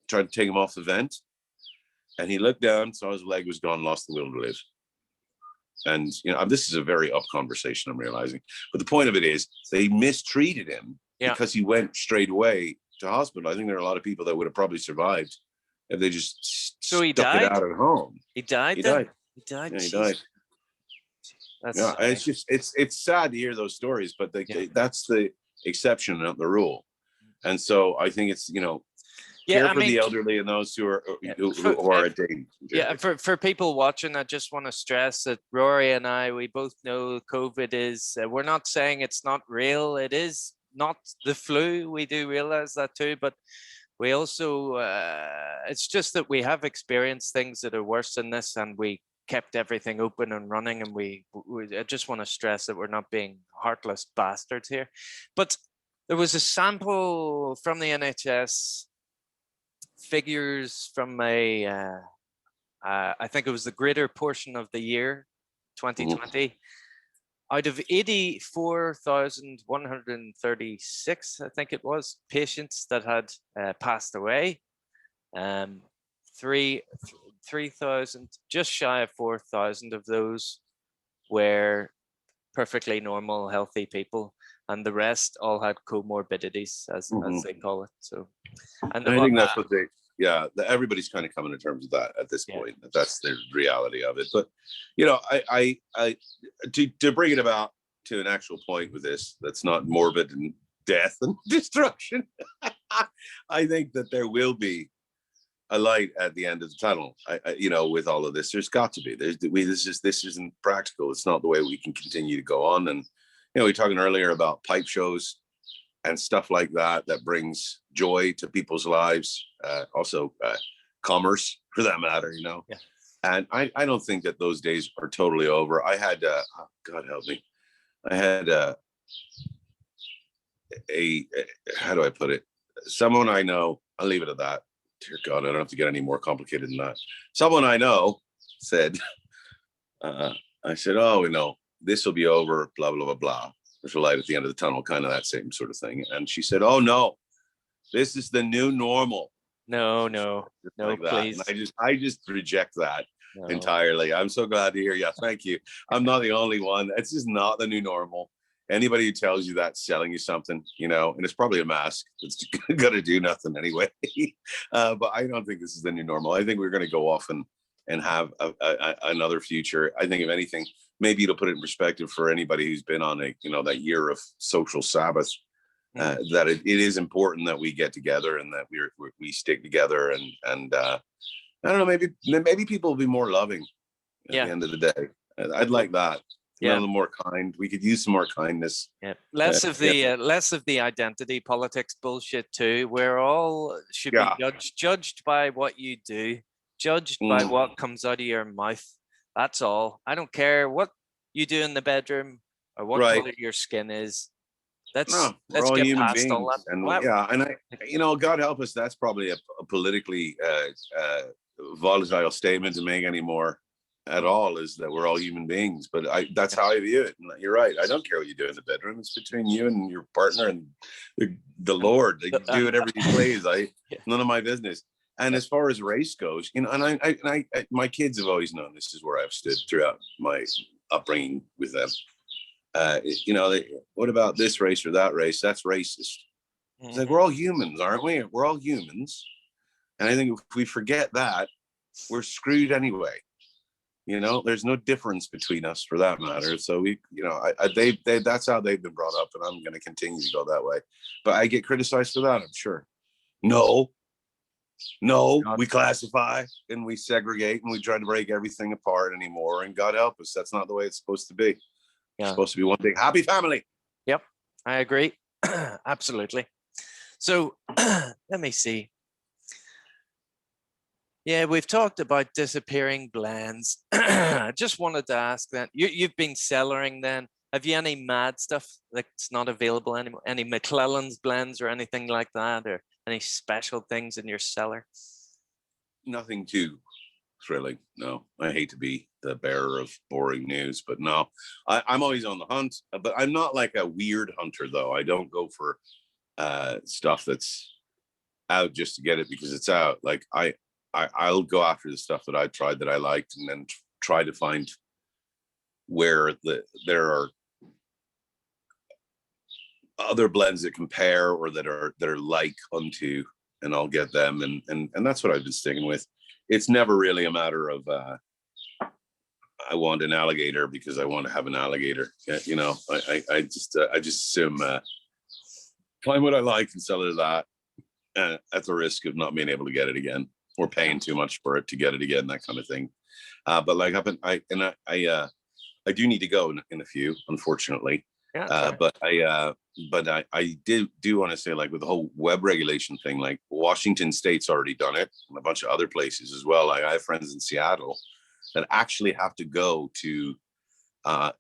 tried to take him off the vent, and he looked down, saw his leg was gone, lost the will to live. And, you know, this is a very up conversation, I'm realizing. But the point of it is they mistreated him because he went straight away to hospital. I think there are a lot of people that would have probably survived if they just stuck it out at home. He died. He died. Yeah, he died. It's just it's sad to hear those stories, but that's the exception, not the rule. And so I think it's, you know, Yeah, care I for mean, the elderly and those who are for, who are addicted. yeah, for people watching, I just want to stress that Rory and I, we both know COVID is, we're not saying it's not real. It is not the flu. We do realize that too, but we also, it's just that we have experienced things that are worse than this, and we kept everything open and running. And I just want to stress that we're not being heartless bastards here. But there was a sample from the NHS figures from I think it was the greater portion of the year 2020. Out of 84,136, I think it was, patients that had passed away, 3,000, just shy of 4,000 of those were perfectly normal, healthy people, and the rest all had comorbidities, as they call it. So, and I think that's what everybody's kind of coming to terms with that at this point. That's the reality of it. But I to bring it about to an actual point with this, that's not morbid and death and destruction. I think that there will be a light at the end of the tunnel. With all of this, there's got to be. This isn't practical. It's not the way we can continue to go on. And we were talking earlier about pipe shows and stuff like that brings joy to people's lives. Also, commerce, for that matter. Yeah. And I don't think that those days are totally over. I had, God help me, I had a how do I put it? Someone I know. I'll leave it at that. Dear God, I don't have to get any more complicated than that. Someone I know said, I said, oh, this will be over, blah, blah, blah, blah. There's a light at the end of the tunnel, kind of that same sort of thing. And she said, oh, no, this is the new normal. No, like please. That. And I just reject that entirely. I'm so glad to hear you. Thank you. I'm not the only one. It's just not the new normal. Anybody who tells you that's selling you something, and it's probably a mask. It's going to do nothing anyway. But I don't think this is the new normal. I think we're going to go off and have another future. I think if anything, maybe it'll put it in perspective for anybody who's been on that year of social Sabbath, that it is important that we get together and that we stick together. And I don't know, maybe people will be more loving at the end of the day. I'd like that. A little more kind. We could use some more kindness. Yeah, less of the identity politics bullshit too. We're all should be judged by what you do, judged by what comes out of your mouth. That's all. I don't care what you do in the bedroom or what color your skin is. Let's all get human past beings. all that. And God help us, that's probably a politically volatile statement to make anymore. At all, is that we're all human beings, but that's how I view it. And you're right. I don't care what you do in the bedroom. It's between you and your partner and the Lord. You do whatever you please. None of my business. And as far as race goes, and I my kids have always known this is where I've stood throughout my upbringing with them. What about this race or that race? That's racist. It's like, we're all humans, aren't we? We're all humans. And I think if we forget that, we're screwed anyway. There's no difference between us for that matter. So we, that's how they've been brought up, and I'm going to continue to go that way. But I get criticized for that, I'm sure. No, we classify and we segregate and we try to break everything apart anymore. And God help us, that's not the way it's supposed to be. It's supposed to be one big happy family. Yep, I agree. Absolutely. So let me see. Yeah, we've talked about disappearing blends. I just wanted to ask that you've been cellaring then. Have you any mad stuff that's not available anymore? Any McClellan's blends or anything like that, or any special things in your cellar? Nothing too thrilling. No, I hate to be the bearer of boring news, but no, I'm always on the hunt. But I'm not like a weird hunter, though. I don't go for stuff that's out just to get it because it's out. Like I'll go after the stuff that I tried that I liked, and then try to find where there are other blends that compare or that are like unto, and I'll get them, and that's what I've been sticking with. It's never really a matter of I want an alligator because I want to have an alligator. I just assume find what I like and sell it at that. at the risk of not being able to get it again, or paying too much for it to get it again, that kind of thing. But like I do need to go in a few, unfortunately. Yeah, but I do want to say, like, with the whole web regulation thing, like Washington State's already done it, and a bunch of other places as well. Like, I have friends in Seattle that actually have to go to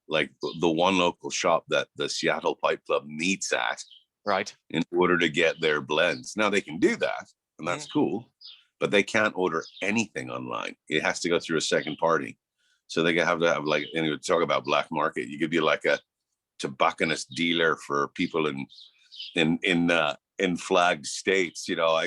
like the one local shop that the Seattle Pipe Club meets at, right, in order to get their blends. Now they can do that, and that's cool, but they can't order anything online. It has to go through a second party. So they have to have, like, and you talk about black market. You could be like a tobacconist dealer for people in flag states. You know,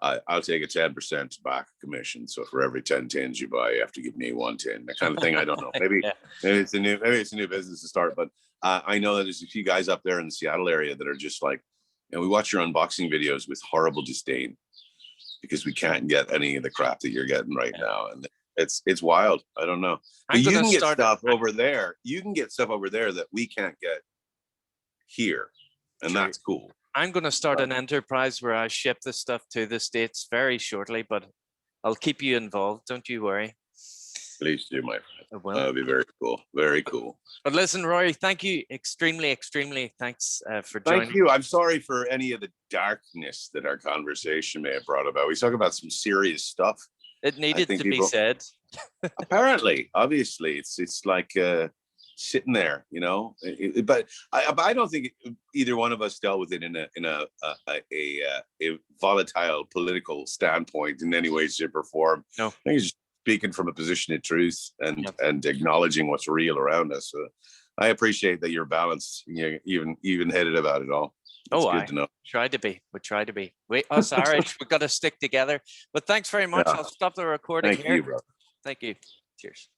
I'll take a 10% tobacco commission. So for every 10 tins you buy, you have to give me 1 tin. That kind of thing. I don't know. Maybe it's a new business to start. But I know that there's a few guys up there in the Seattle area that are just like, we watch your unboxing videos with horrible disdain because we can't get any of the crap that you're getting right now, and it's wild. I don't know. But you can get stuff over there. You can get stuff over there that we can't get here, and that's cool. I'm going to start an enterprise where I ship this stuff to the States very shortly, but I'll keep you involved. Don't you worry. Please do, my friend. That would be very cool. Very cool. But listen, Rory, thank you extremely thanks for joining. Thank you. I'm sorry for any of the darkness that our conversation may have brought about. We talk about some serious stuff. It needed to be said. Apparently, obviously, it's like sitting there, you know. But I don't think either one of us dealt with it in a volatile political standpoint in any way, shape, or form. No, I think it's just speaking from a position of truth and acknowledging what's real around us. I appreciate that you're balanced, even headed about it all. It's good to know. Try to be. We try to be. Us Irish, we've got to stick together. But thanks very much. I'll stop the recording here. Thank you, bro. Thank you. Cheers.